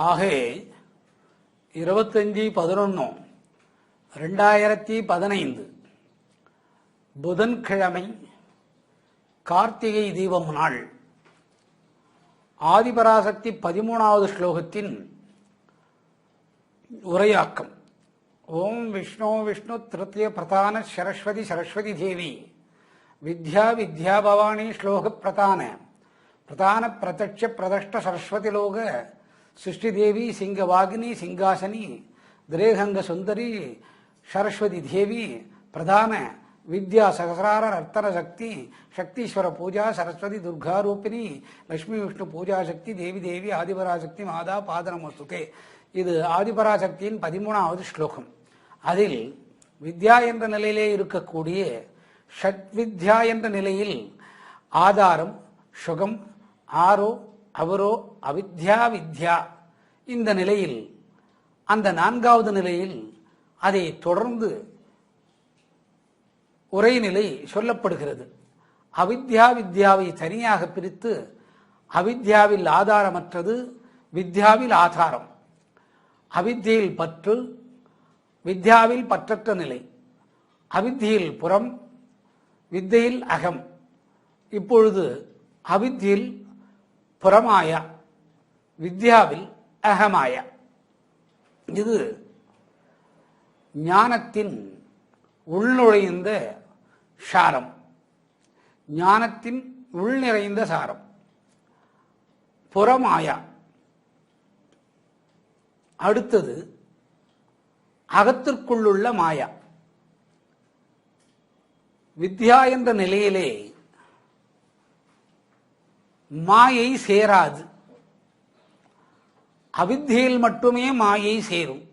ஆக 25/11/2015 புதன்கிழமை கார்த்திகை தீபம் நாள் ஆதிபராசக்தி 13வது ஸ்லோகத்தின் உரையாக்கம். ஓம் விஷ்ணு விஷ்ணு திருத்திய பிரதான சரஸ்வதி சரஸ்வதி தேவி வித்யா வித்யா பவானி ஸ்லோக பிரதான பிரதான பிரத்யட்ச பிரதஷ்ட சரஸ்வதி லோக சிருஷ்டி தேவி சிங்கவாகினி சிங்காசனி திரேகங்க சுந்தரி சரஸ்வதி தேவி பிரதான வித்யா சகசிரார நர்த்தன சக்தி சக்தீஸ்வர பூஜா சரஸ்வதி துர்காரூபிணி லட்சுமி விஷ்ணு பூஜா சக்தி தேவி தேவி ஆதிபராசக்தி மாதா பாதனமஸ்துதே. இது ஆதிபராசக்தியின் 13வது ஸ்லோகம். அதில் வித்யா என்ற நிலையிலே இருக்கக்கூடிய ஷட்வித்யா என்ற நிலையில் ஆதாரம் சுகம் ஆரோ அவரோ அவித்யா வித்யா இந்த நிலையில் அந்த 4வது நிலையில் அதை தொடர்ந்து உரைநிலை சொல்லப்படுகிறது. அவித்யா வித்யாவை தனியாக பிரித்து அவித்யாவில் ஆதாரமற்றது, வித்யாவில் ஆதாரம். அவித்யில் பற்று, வித்யாவில் பற்றற்ற நிலை. அவித்தியில் புறம், வித்தையில் அகம். இப்பொழுது அவித்தியில் புறமாயா, வித்யாவில் அகமாயா. இது ஞானத்தின் உள்நுழைந்த சாரம், ஞானத்தின் உள்நிறைந்த சாரம். புறமாயா. அடுத்தது அகத்திற்குள்ளுள்ள மாயா. வித்யா என்ற நிலையிலே மாயை சேராது, அவித்தியில் மட்டுமே மாயை சேரும்.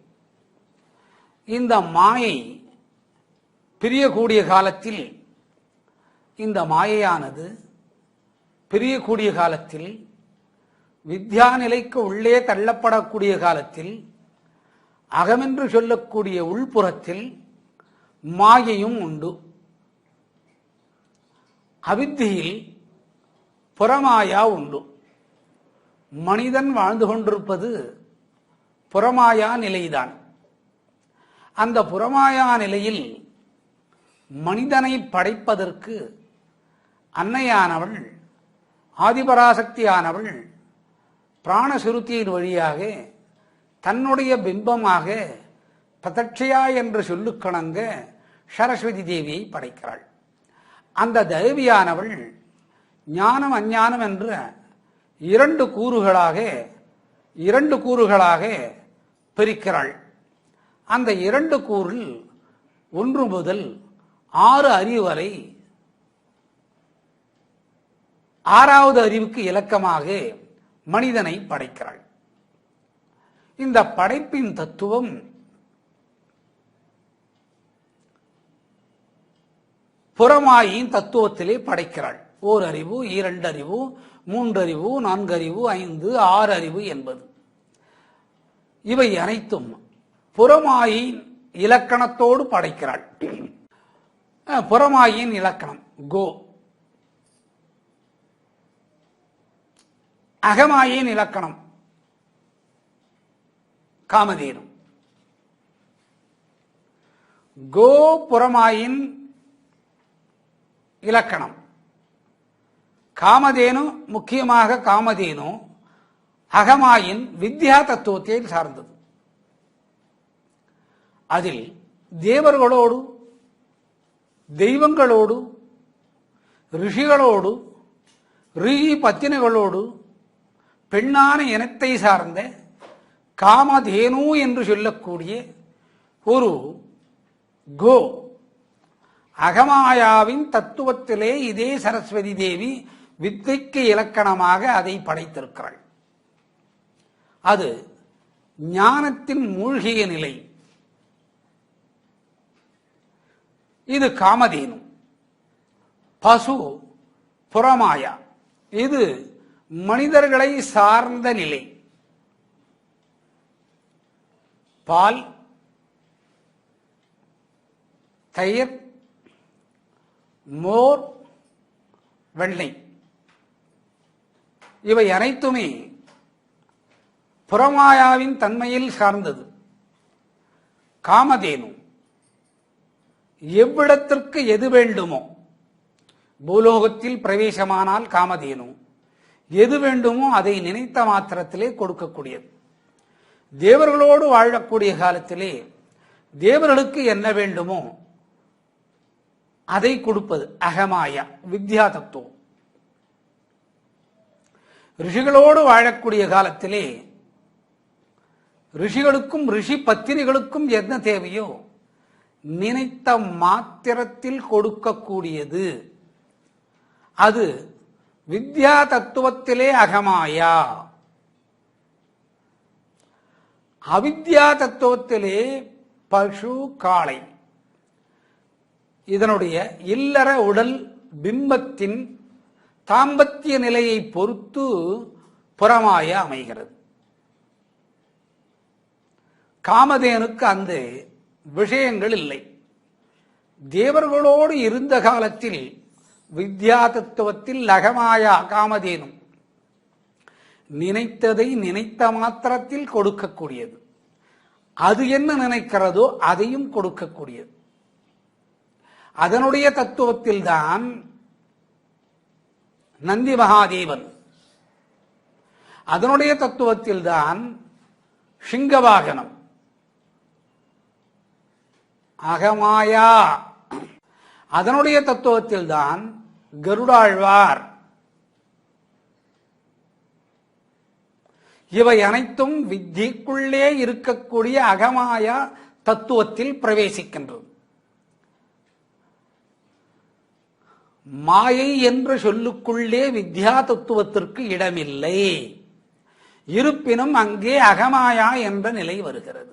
இந்த மாயை பிரியக்கூடிய காலத்தில், இந்த மாயையானது பிரியக்கூடிய காலத்தில், வித்யா நிலைக்கு உள்ளே தள்ளப்படக்கூடிய காலத்தில், அகமென்று சொல்லக்கூடிய உள்புறத்தில் மாயையும் உண்டு. அவித்தியில் புறமாயா உண்டு. மனிதன் வாழ்ந்து கொண்டிருப்பது புறமாயா நிலைதான். அந்த புறமாயா நிலையில் மனிதனை படைப்பதற்கு அன்னையானவள் ஆதிபராசக்தியானவள் பிராணசுருத்தியின் வழியாக தன்னுடைய பிம்பமாக பிரதட்சையா என்று சொல்லுக்கணங்க சரஸ்வதி தேவியை படைக்கிறாள். அந்த தேவியானவள் ஞானம் அஞ்ஞானம் என்ற இரண்டு கூறுகளாக பிரிக்கிறாள். அந்த இரண்டு கூறில் 1 முதல் 6 அறிவு வரை 6வது அறிவுக்கு இலக்கமாக மனிதனை படைக்கிறாள். இந்த படைப்பின் தத்துவம் புறமாயின் தத்துவத்திலே படைக்கிறாள். 1 அறிவு, 2 அறிவு, 3 அறிவு, 4 அறிவு, 5, 6 அறிவு என்பது. இவை அனைத்தும் புறமாயின் இலக்கணத்தோடு படைக்கிறாள். புறமாயின் இலக்கணம் கோ. அகமாயின் இலக்கணம் காமதேனு. கோ புறமாயின் இலக்கணம். காமதேனு முக்கியமாக காமதேனு அகமாயின் வித்யா தத்துவத்தை சார்ந்தது. அதில் தேவர்களோடு, தெய்வங்களோடு, ரிஷிகளோடு, ரிஷி பத்தினிகளோடு, பெண்ணான இனத்தை சார்ந்த காமதேனு என்று சொல்லக்கூடிய ஒரு கோ அகமாயாவின் தத்துவத்திலே இதே சரஸ்வதி தேவி வித்தைக்கு இலக்கணமாக அதை படைத்திருக்கிறாள். அது ஞானத்தின் மூழ்கிய நிலை. இது காமதேனு. பசு புறமாயா. இது மனிதர்களை சார்ந்த நிலை. பால், தயிர், மோர், வெண்ணெய் இவை அனைத்துமே புறமாயாவின் தன்மையில் சார்ந்தது. காமதேனு எவ்விடத்திற்கு எது வேண்டுமோ, பூலோகத்தில் பிரவேசமானால் காமதேனு எது வேண்டுமோ அதை நினைத்த மாத்திரத்திலே கொடுக்கக்கூடியது. தேவர்களோடு வாழக்கூடிய காலத்திலே தேவர்களுக்கு என்ன வேண்டுமோ அதை கொடுப்பது அகமாயா, வித்யா தத்துவம். ரிஷிகளோடு வாழக்கூடிய காலத்திலே ரிஷிகளுக்கும் ரிஷி பத்தினிகளுக்கும் என்ன தேவையோ நினைத்த மாத்திரத்தில் கொடுக்கக்கூடியது. அது வித்யா தத்துவத்திலே அகமாயா. அவித்யா தத்துவத்திலே பசு, காளை. இதனுடைய இல்லற உடல் பிம்பத்தின் தாம்பத்திய நிலையை பொறுத்து புறமாய அமைகிறது. காமதேனுக்கு அந்த விஷயங்கள் இல்லை. தேவர்களோடு இருந்த காலத்தில் வித்யா தத்துவத்தில் அகமாயா காமதேனும் நினைத்ததை நினைத்த மாத்திரத்தில் கொடுக்கக்கூடியது. அது என்ன நினைக்கிறதோ அதையும் கொடுக்கக்கூடியது. அதனுடைய தத்துவத்தில் தான் நந்தி மகாதேவன், அதனுடைய தத்துவத்தில் தான் சிங்கவாகனம். அகமாயா அதனுடைய தத்துவத்தில் தான் கருடாழ்வார். இவை அனைத்தும் வித்திக்குள்ளே இருக்கக்கூடிய அகமாயா தத்துவத்தில் பிரவேசிக்கின்றது. மாயை என்ற சொல்லுக்குள்ளே வித்யா தத்துவத்திற்கு இடமில்லை. இருப்பினும் அங்கே அகமாயா என்ற நிலை வருகிறது.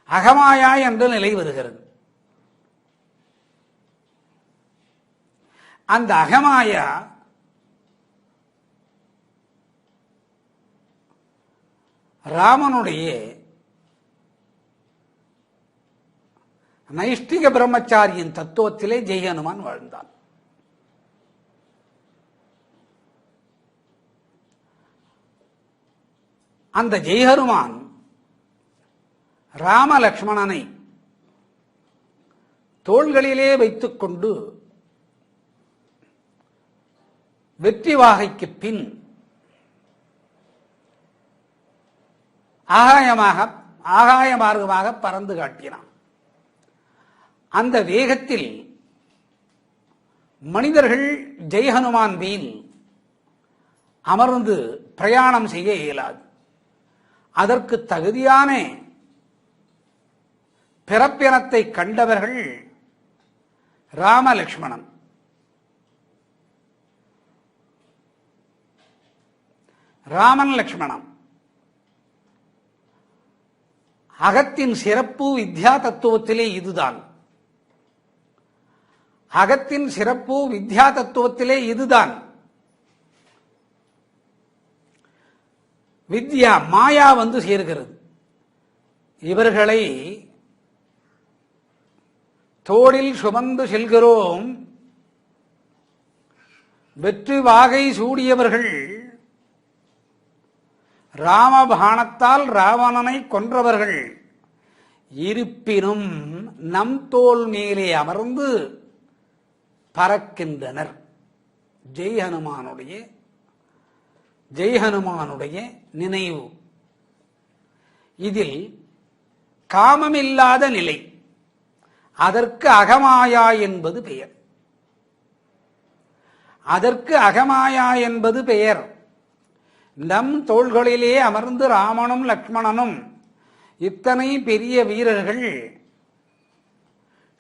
அகமாயா என்ற நிலை வருகிறது. அந்த அகமாயா ராமனுடைய நைஷ்டிக பிரம்மச்சாரியின் தத்துவத்திலே ஜெயஹனுமான் வாழ்ந்தான். அந்த ஜெயஹனுமான் ராம லக்ஷ்மணனை தோள்களிலே வைத்துக் கொண்டு வெற்றி வாகைக்கு பின் ஆகாய மார்க்கமாக பறந்து காட்டினான். அந்த வேகத்தில் மனிதர்கள் ஜெயஹனுமான் மீது அமர்ந்து பிரயாணம் செய்ய இயலாது. அதற்கு தகுதியான பிறப்பினத்தை கண்டவர்கள் ராம லக்ஷ்மணன். ராமன் லக்ஷ்மணன் அகத்தின் சிறப்பு வித்யா தத்துவத்திலே இதுதான். அகத்தின் சிறப்பு வித்யா தத்துவத்திலே இதுதான். வித்யா மாயா வந்து சேர்கிறது. இவர்களை தோளில் சுமந்து செல்கிறோம். வெற்றி வாகை சூடியவர்கள் ராமபாணத்தால் ராவணனை கொன்றவர்கள். இருப்பினும் நம் தோள் மேலே அமர்ந்து பறக்கின்றனர். ஜெயஹனுமானுடைய நினைவு. இதில் காமமில்லாத நிலை. அதற்கு அகமாயா என்பது பெயர். அதற்கு அகமாயா என்பது பெயர். நம் தோள்களிலே அமர்ந்து ராமனும் லக்ஷ்மணனும் இத்தனை பெரிய வீரர்கள்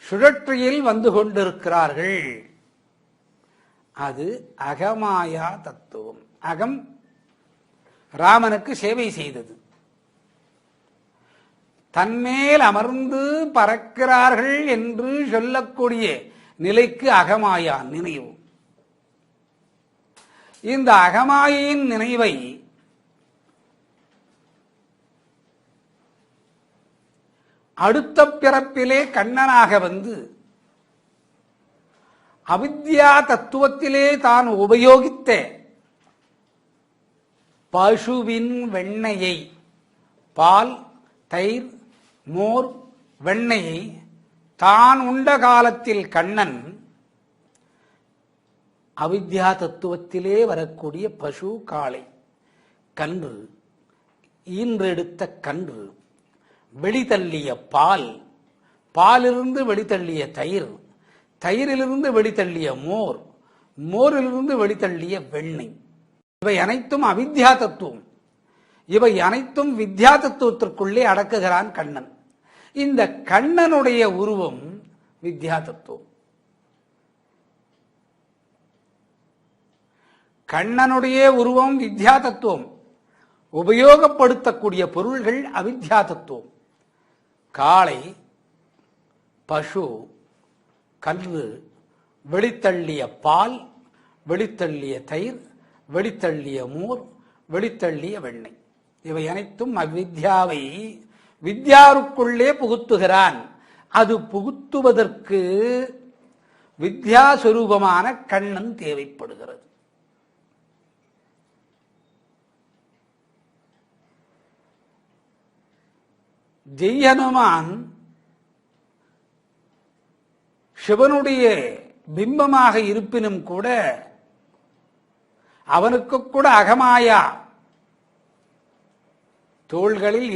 சுழற்சியில் வந்து கொண்டிருக்கிறார்கள். அது அகமாயா தத்துவம். அகம் ராமனுக்கு சேவை செய்தது. தன்மேல் அமர்ந்து பறக்கிறார்கள் என்று சொல்லக்கூடிய நிலைக்கு அகமாயா நினைவு. இந்த அகமாயின் நினைவை அடுத்த பிறப்பிலே கண்ணனாக வந்து அவித்யா தத்துவத்திலே தான் உபயோகித்த பசுவின் வெண்ணெயை, பால், தயிர், மோர், வெண்ணெயை தான் உண்ட காலத்தில் கண்ணன் அவித்யா தத்துவத்திலே வரக்கூடிய பசு, காளை, கன்று, ஈன்றெடுத்த கன்று, வெளித்தள்ளிய பால், பாலிலிருந்து வெளித்தள்ளிய தயிர், தயிரிலிருந்து வெளித்தள்ளிய மோர், மோரிலிருந்து வெளித்தள்ளிய வெண்ணெய், இவை அனைத்தும் அவித்யா தத்துவம். இவை அனைத்தும் வித்யா தத்துவத்திற்குள்ளே அடக்குகிறான் கண்ணன். இந்த கண்ணனுடைய உருவம் வித்யா தத்துவம். கண்ணனுடைய உருவம் வித்யா தத்துவம். உபயோகப்படுத்தக்கூடிய பொருள்கள் அவித்யா தத்துவம். காளை, பசு, கன்று, வெளித்தள்ளிய பால், வெளித்தள்ளிய தயிர், வெளித்தள்ளிய மோர், வெளித்தள்ளிய வெண்ணெய், இவை அனைத்தும் அவித்யாவை வித்யாவுக்குள்ளே புகுத்துகிறான். அது புகுத்துவதற்கு வித்யாஸ்வரூபமான கண்ணன் தேவைப்படுகிறது. ஜெய்ஹனுமான் சிவனுடைய பிம்பமாக இருப்பினும் கூட அவனுக்கு கூட அகமாயா தோள்களில்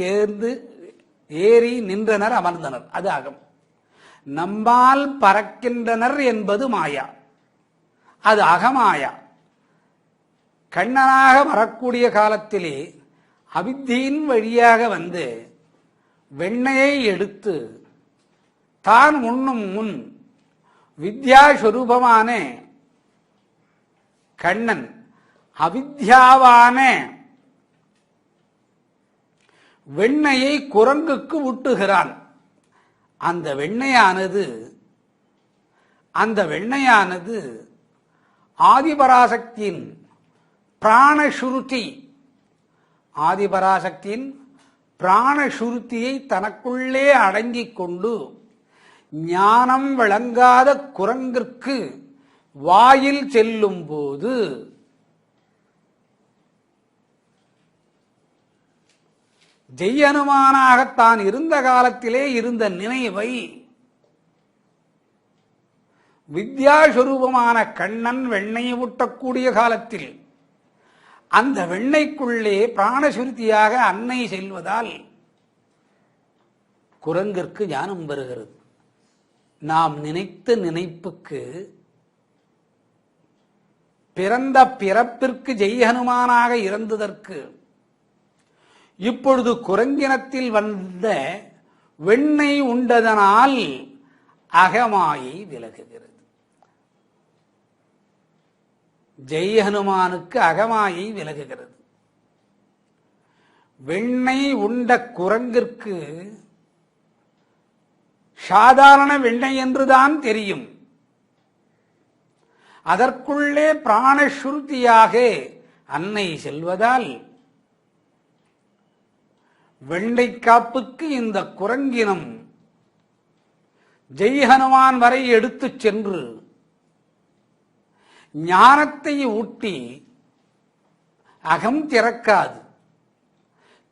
ஏறி நின்றனர், அமர்ந்தனர், அது அகம். நம்மால் பறக்கின்றனர் என்பது மாயா, அது அகமாயா. கண்ணனாக வரக்கூடிய காலத்திலே அவித்தியின் வழியாக வந்து வெண்ணையை எடுத்து தான் உண்ணும் முன் வித்யாஸ்வரூபமான கண்ணன் அவித்யாவான வெண்ணையை குரங்குக்கு ஊட்டுகிறான். அந்த வெண்ணையானது ஆதிபராசக்தியின் பிராணசுருதி, ஆதிபராசக்தியின் பிராணசுருத்தியை தனக்குள்ளே அடங்கிக் கொண்டு ஞானம் விளங்காத குரங்கிற்கு வாயில் செல்லும் போது ஜெய்ஹனுமானாகத்தான் இருந்த காலத்திலே இருந்த நினைவை வித்யாஸ்வரூபமான கண்ணன் வெண்ணெயை ஊட்டக்கூடிய காலத்தில் அந்த வெண்ணைக்குள்ளே பிராணசுருத்தியாக அன்னை செல்வதால் குரங்கிற்கு ஞானம் வருகிறது. நாம் நினைத்த நினைப்புக்கு பிறந்த பிறப்பிற்கு ஜெய்ஹனுமானாக இறந்ததற்கு இப்பொழுது குரங்கினத்தில் வந்த வெண்ணெய் உண்டதனால் அகமாயை விலகுகிறது. ஜெய்ஹனுமானுக்கு அகமாயை விலகுகிறது. வெண்ணெய் உண்ட குரங்கிற்கு சாதாரண வெண்ணெய் என்றுதான் தெரியும். அதற்குள்ளே பிராணசுருத்தியாக அன்னை செல்வதால் வெண்டைக்காப்புக்கு இந்த குரங்கினம் ஜெய்ஹனுமான் வரை எடுத்துச் சென்று ஞானத்தை ஊட்டி அகம் திறக்காது.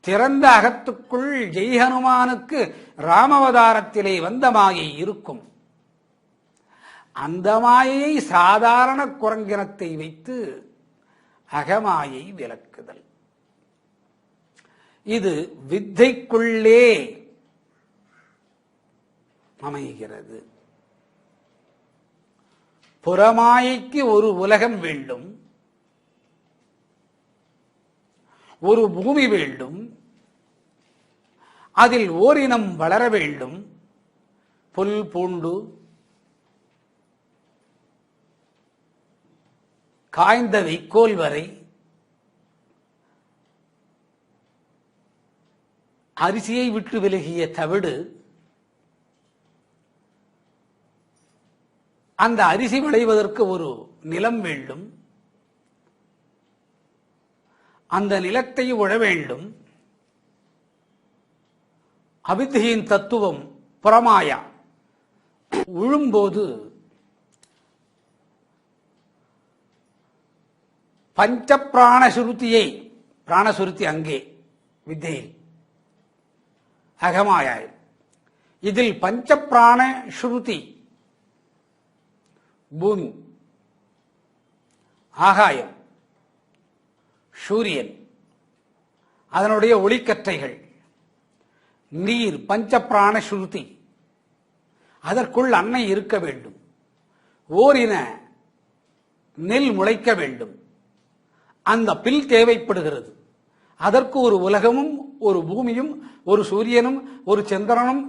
திறந்த அகத்துக்குள் ஜெய்ஹனுமானுக்கு ராமவதாரத்திலே வந்த மாயை இருக்கும். அந்த மாயை சாதாரண குரங்கினத்தை வைத்து அகமாயை விலக்குதல். இது வித்தைக்குள்ளே அமைகிறது. புறமாயைக்கு ஒரு உலகம் வேண்டும், ஒரு பூமி வேண்டும், அதில் ஓரினம் வளர வேண்டும். புல் பூண்டு காய்ந்த வைக்கோல் வரை அரிசியை விட்டு விலகிய தவிடு, அந்த அரிசி விளைவதற்கு ஒரு நிலம் வேண்டும், அந்த நிலத்தை உழ வேண்டும். அவித்தியின் தத்துவம் புறமாயா. உழும்போது பஞ்ச பிராணசுருத்தியை, பிராணசுருத்தி அங்கே வித்தையில் அகமாயாய், இதில் பஞ்ச பிராண சுருதி பூமி, ஆகாயம், சூரியன், அதனுடைய ஒளிக்கற்றைகள், நீர், பஞ்ச பிராண சுருதி, அதற்குள் அன்னை இருக்க வேண்டும். ஓரின நெல் முளைக்க வேண்டும். அந்த பில் தேவைப்படுகிறது. அதற்கு ஒரு உலகமும் ஒரு பூமியும் ஒரு சூரியனும் ஒரு சந்திரனும்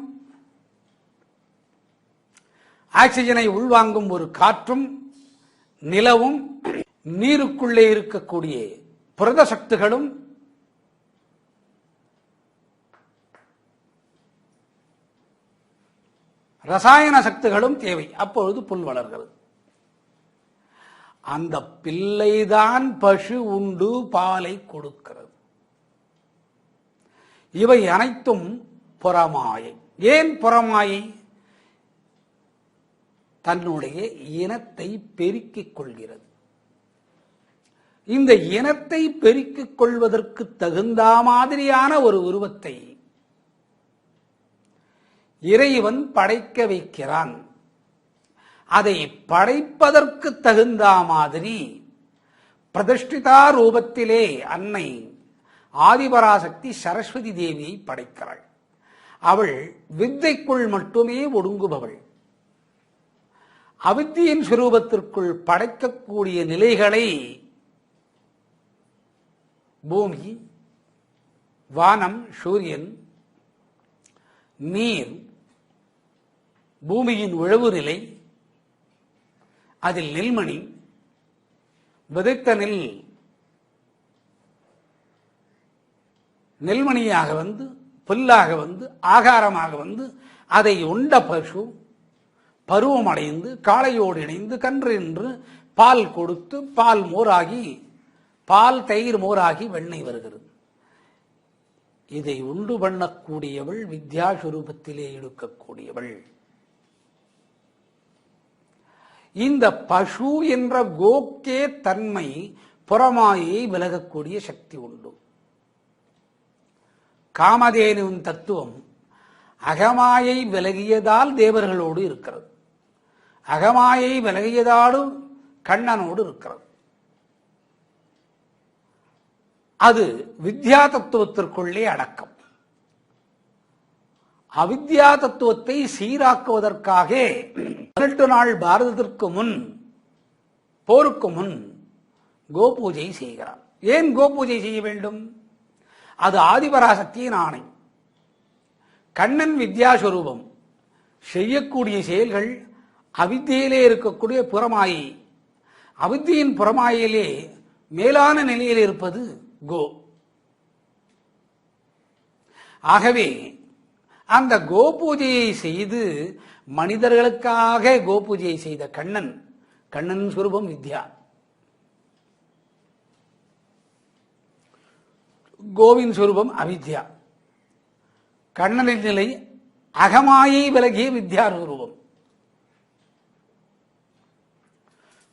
ஆக்சிஜனை உள்வாங்கும் ஒரு காற்றும் நிலவும் நீருக்குள்ளே இருக்கக்கூடிய புரத சக்திகளும் ரசாயன சக்திகளும் தேவை. அப்பொழுது புல் வளர்கிறது. அந்த பிள்ளைதான் பசு உண்டு பாலை கொடுக்கிறது. இவை அனைத்தும் புறமாயை. ஏன் புறமாயை? தன்னுடைய இனத்தை பெருக்கிக் கொள்கிறது. இந்த இனத்தை பெருக்கிக் கொள்வதற்கு தகுந்த மாதிரியான ஒரு உருவத்தை இறைவன் படைக்க வைக்கிறான். அதை படைப்பதற்கு தகுந்த மாதிரி பிரதிஷ்டிதா ரூபத்திலே அன்னை ஆதிபராசக்தி சரஸ்வதி தேவியை படைக்கிறாள். அவள் வித்தைக்குள் மட்டுமே ஒடுங்குபவள். அவித்தியின் சுரூபத்திற்குள் படைக்கக்கூடிய நிலைகளை பூமி, வானம், சூரியன், நீர், பூமியின் உழவு நிலை, அதில் நெல்மணி, விதைத்த நெல் நெல்மணியாக வந்து புல்லாக வந்து ஆகாரமாக வந்து அதை உண்ட பசு பருவமடைந்து காளையோடு இணைந்து கன்று என்று பால் கொடுத்து பால் மோராகி, பால் தயிர் மோராகி வெண்ணெய் வருகிறது. இதை உண்டு பண்ணக்கூடியவள் வித்யாஸ்வரூபத்திலே எடுக்கக்கூடியவள். இந்த பசு என்ற கோக்கே தன்மை புறமாயை விலகக்கூடிய சக்தி உண்டு. காமதேனுவின் தத்துவம் அகமாயை விலகியதால் தேவர்களோடு இருக்கிறது. அகமாயை விலகியதாலும் கண்ணனோடு இருக்கிறது. அது வித்யா தத்துவத்திற்குள்ளே அடக்கம். அவித்யா தத்துவத்தை சீராக்குவதற்காக 18 நாள் பாரதத்திற்கு முன், போருக்கு முன் கோபூஜை செய்கிறார். ஏன் கோபூஜை செய்ய வேண்டும்? அது ஆதிபராசக்தியின் ஆணை. கண்ணன் வித்யாஸ்வரூபம். செய்யக்கூடிய செயல்கள் அவித்தியிலே இருக்கக்கூடிய புறமாயை. அவித்தியின் புறமாயிலே மேலான நிலையில் இருப்பது கோ. ஆகவே அந்த கோபூஜையை செய்து மனிதர்களுக்காக கோபூஜையை செய்த கண்ணன், கண்ணன் சுரூபம் வித்யா. கோவின் சுரூபம் அவித்யா. கண்ணனின் நிலை அகமாயை விலகிய வித்யா சுரூபம்.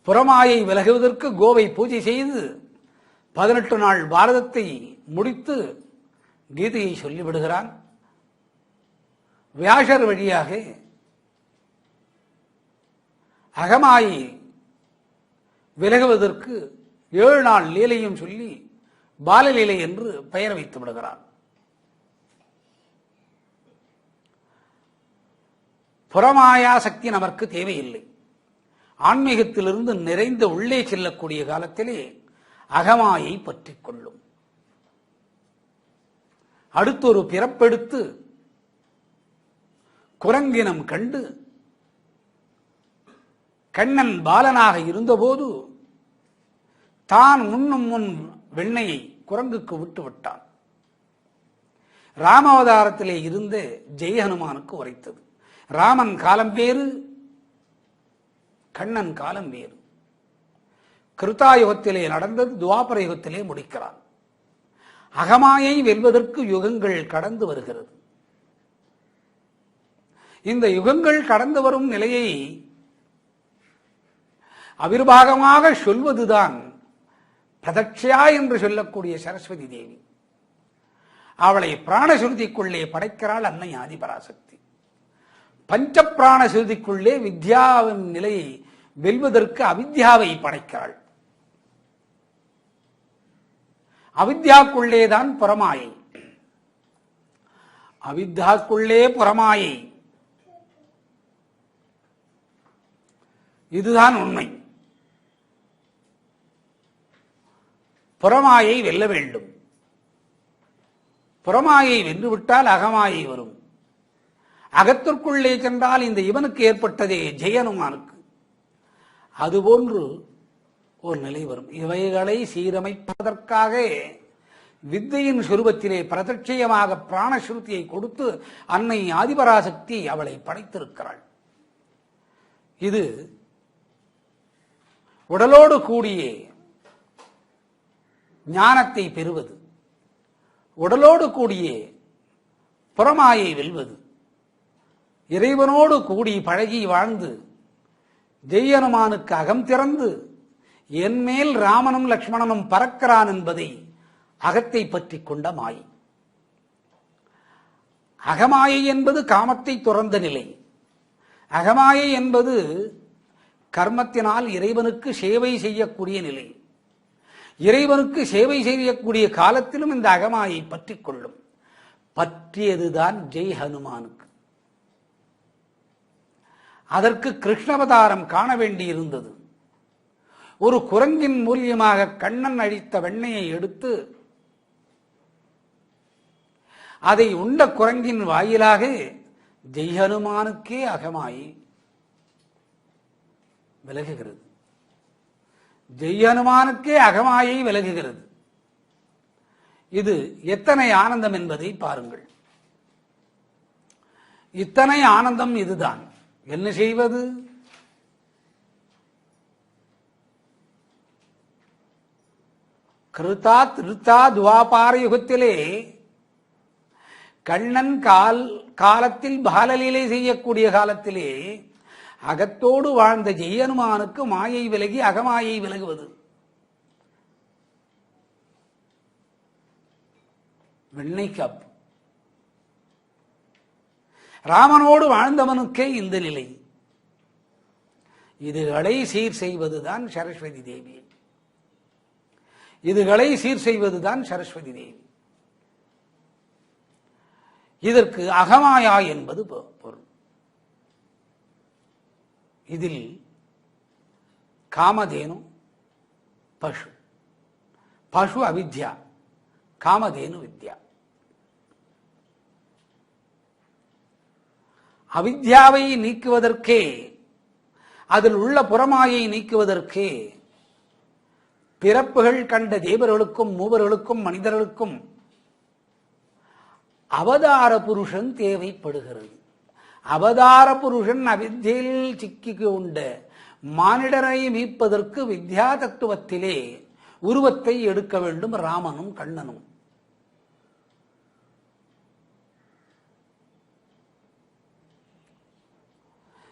புறமாயை விலகுவதற்கு கோவை பூஜை செய்து 18 நாள் பாரதத்தை முடித்து கீதையை சொல்லிவிடுகிறான். வியாசர் வழியாக அகமாயை விலகுவதற்கு 7 நாள் லீலையும் சொல்லி பாலலீலை என்று பெயர் வைத்து விடுகிறான். புறமாயா சக்தி நமக்கு தேவையில்லை. ஆன்மீகத்திலிருந்து நிறைந்த உள்ளே செல்லக்கூடிய காலத்திலே அகமாயை பற்றி கொள்ளும். அடுத்தொரு பிறப்பெடுத்து குரங்கினம் கண்டு கண்ணன் பாலனாக இருந்தபோது தான் உண்ணும் முன் வெண்ணையை குரங்குக்கு விட்டு விட்டான். ராமாவதாரத்திலே இருந்த ஜெயஹனுமானுக்கு உரைத்தது. ராமன் காலம் வேறு, கண்ணன் காலம் வேறு. கிருத்தாயுகத்திலே நடந்தது துவாபர யுகத்திலே முடிக்கிறான். அகமாயை வெல்வதற்கு யுகங்கள் கடந்து வருகிறது. இந்த யுகங்கள் கடந்து வரும் நிலையை அவிர்வாகமாக சொல்வதுதான் பிரதட்சையா என்று சொல்லக்கூடிய சரஸ்வதி தேவி, அவளை பிராணசுருதிக்குள்ளே படைக்கிறாள் அன்னை ஆதிபராசக்தி. பஞ்ச பிராணசுருதிக்குள்ளே வித்யாவின் நிலையை வெல்வதற்கு அவித்யாவை படைக்கிறாள். அவித்யாக்குள்ளேதான் புறமாயை, அவித்யாக்குள்ளே புறமாயை. இதுதான் உண்மை. புறமாயை வெல்ல வேண்டும். புறமாயை வென்றுவிட்டால் அகமாயை வரும். அகத்திற்குள்ளே சென்றால் இந்த இவனுக்கு ஏற்பட்டதே ஜெயனுமானுக்கு அதுபோன்று ஒரு நிலை வரும். இவைகளை சீரமைப்பதற்காக வித்தையின் சுரூபத்திலே பிரதட்சயமாக பிராணசுருதியை கொடுத்து அன்னை ஆதிபராசக்தி அவளை படைத்திருக்கிறாள். இது உடலோடு கூடிய ஞானத்தை பெறுவது, உடலோடு கூடிய புறமாயை வெல்வது, இறைவனோடு கூடி பழகி வாழ்ந்து ஜெய்யனுமானுக்கு அகம் திறந்து என்மேல் ராமனும் லக்ஷ்மணனும் பறக்கிறான் என்பதை அகத்தை பற்றி கொண்ட மாயை. அகமாயை என்பது காமத்தை துறந்த நிலை. அகமாயை என்பது கர்மத்தினால் இறைவனுக்கு சேவை செய்யக்கூடிய நிலை. இறைவனுக்கு சேவை செய்யக்கூடிய காலத்திலும் இந்த அகமாயை பற்றி கொள்ளும். பற்றியதுதான் ஜெய் ஹனுமானுக்கு. அதற்கு கிருஷ்ணவதாரம் காண வேண்டியிருந்தது. ஒரு குரங்கின் மூலியமாக கண்ணன் அழித்த வெண்ணையை எடுத்து அதை உண்ட குரங்கின் வாயிலாக ஜெய் ஹனுமானுக்கே அகமாயை விலகுகிறது. ஜெய் ஹனுமானுக்கே அகமாயை விலகுகிறது. இது எத்தனை ஆனந்தம் என்பதை பாருங்கள். இத்தனை ஆனந்தம் இதுதான். என்ன செய்வது? கிருதா திருத்தா துவாபார யுகத்திலே கண்ணன் காலத்தில் பாலலீலை செய்யக்கூடிய காலத்திலே அகத்தோடு வாழ்ந்த ஜெய்யனுமானுக்கு மாயை விலகி அகமாயை விலகுவது. வெண்ணெய் காப்பு. ராமனோடு வாழ்ந்தவனுக்கே இந்த நிலை. இதுகளை சீர் செய்வதுதான் சரஸ்வதி தேவி. இதுகளை சீர் செய்வதுதான் சரஸ்வதி தேவி. இதற்கு அகமாயா என்பது பொருள். இதில் காமதேனு பசு, பசு அவித்யா, காமதேனு வித்யா. அவித்யாவை நீக்குவதற்கே, அதில் உள்ள புறமாயை நீக்குவதற்கே பிறப்புகள் கண்ட தேவர்களுக்கும் மூவர்களுக்கும் மனிதர்களுக்கும் அவதார புருஷன் தேவைப்படுகிறது. அவதார புருஷன் அவித்யில் சிக்கி கொண்ட மானிடரை மீட்பதற்கு வித்யா தத்துவத்திலே உருவத்தை எடுக்க வேண்டும் ராமனும் கண்ணனும்.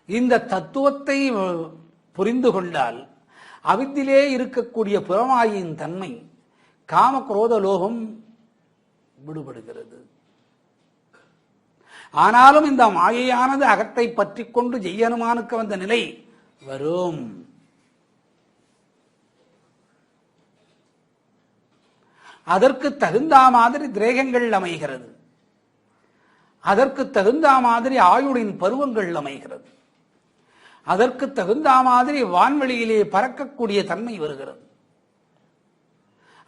இந்த தத்துவத்தை புரிந்து கொண்டால் அவித்திலே இருக்கக்கூடிய புறமாயின் தன்மை காம குரோத லோகம் விடுபடுகிறது. ஆனாலும் இந்த மாயையானது அகத்தை பற்றி கொண்டு ஜெய்யனுமானுக்கு வந்த நிலை வரும். அதற்கு தகுந்த மாதிரி திரேகங்கள் அமைகிறது. அதற்கு தகுந்த மாதிரி ஆயுளின் பருவங்கள் அமைகிறது. அதற்கு தகுந்த மாதிரி வான்வெளியிலே பறக்கக்கூடிய தன்மை வருகிறது.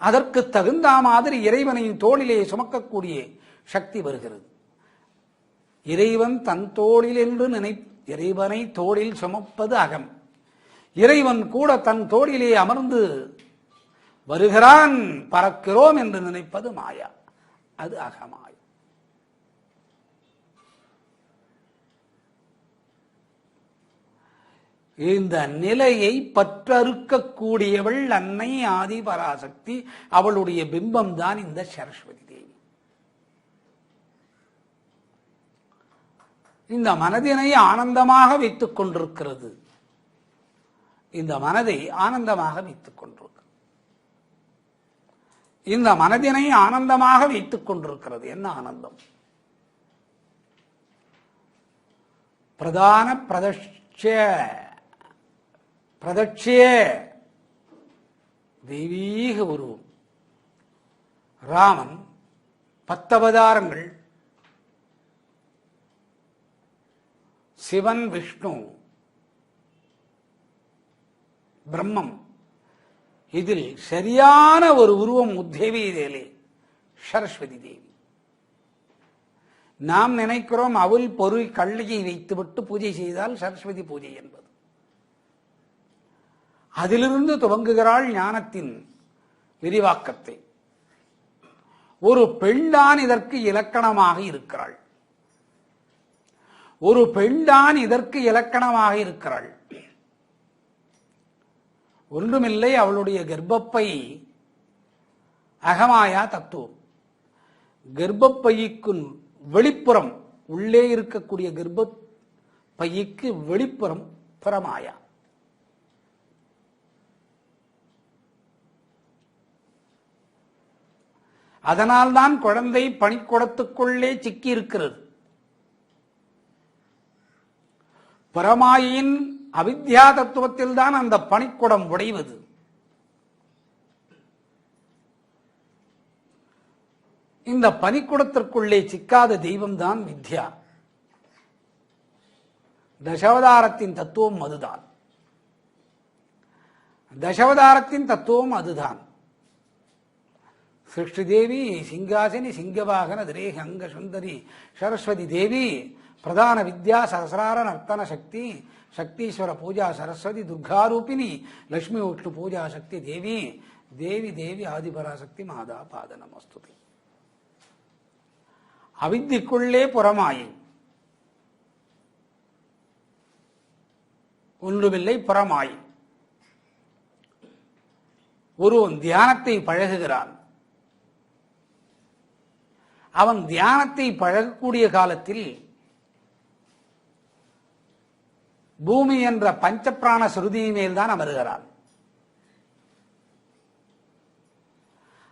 அதற்கு தகுந்த மாதிரி இறைவனின் தோளிலே சுமக்கக்கூடிய சக்தி வருகிறது. இறைவன் தன் தோளில் என்று இறைவனை தோளில் சுமப்பது அகம். இறைவன் கூட தன் தோளிலே அமர்ந்து வருகிறான், பறக்கிறோம் என்று நினைப்பது மாயா. அது அகமாய். இந்த நிலையை பற்றறுக்கக்கூடியவள் அன்னை ஆதிபராசக்தி. அவளுடைய பிம்பம் தான் இந்த சரஸ்வதி தேவி. இந்த மனதினை ஆனந்தமாக வைத்துக் கொண்டிருக்கிறது. இந்த மனதை ஆனந்தமாக வைத்துக் கொண்டிருக்கிறது. இந்த மனதினை ஆனந்தமாக வைத்துக் கொண்டிருக்கிறது. என்ன ஆனந்தம்? பிரதான பிரதட்சிய தெய்வீக உருவம் ராமன். 10 அவதாரங்கள், சிவன், விஷ்ணு, பிரம்மம். இதில் சரியான ஒரு உருவம் உத்தேவியிலே சரஸ்வதி தேவி. நாம் நினைக்கிறோம் அவள் பொருள் கள்ளியை வைத்துவிட்டு பூஜை செய்தால் சரஸ்வதி பூஜை என்பது. அதிலிருந்து துவங்குகிறாள் ஞானத்தின் விரிவாக்கத்தை. ஒரு பெண்தான் இதற்கு இலக்கணமாக இருக்கிறாள். ஒரு பெண்தான் இதற்கு இலக்கணமாக இருக்கிறாள். ஒன்றுமில்லை, அவளுடைய கர்ப்பப்பை அகமாயா தத்துவம். கர்ப்பப்பைக்கு வெளிப்புறம், உள்ளே இருக்கக்கூடிய கர்ப்பப்பைக்கு வெளிப்புறம் பரமாயா. அதனால்தான் குழந்தை பனிக்குடத்துக்குள்ளே சிக்கி இருக்கிறது. பரமாயின் அவித்யா தத்துவத்தில் தான் அந்த பனிக்குடம் உடைவது. இந்த பனிக்குடத்திற்குள்ளே சிக்காத தெய்வம்தான் வித்யா. தசாவதாரத்தின் தத்துவம் அதுதான். தசாவதாரத்தின் தத்துவம் அதுதான். சிருஷ்டி தேவி, சிங்காசினி, சிங்கவாகன, திரேக அங்க சுந்தரி சரஸ்வதி தேவி, பிரதான வித்யா, சகசிரார நர்த்தன சக்தி, சக்தீஸ்வர பூஜா சரஸ்வதி, துர்காரூபிணி, லட்சுமி விஷ்ணு பூஜா சக்தி தேவி, தேவி தேவி ஆதிபராசக்தி மாதா பாத நமஸ்துதி. அவித்திக்குள்ளே புறமாயி ஒன்றுமில்லை, புறமாயி. ஒருவன் தியானத்தை பழகுகிறான். அவன் தியானத்தை பழகக்கூடிய காலத்தில் பூமி என்ற பஞ்சப்பிராண சுருதியின் மேல்தான் அமருகிறான்.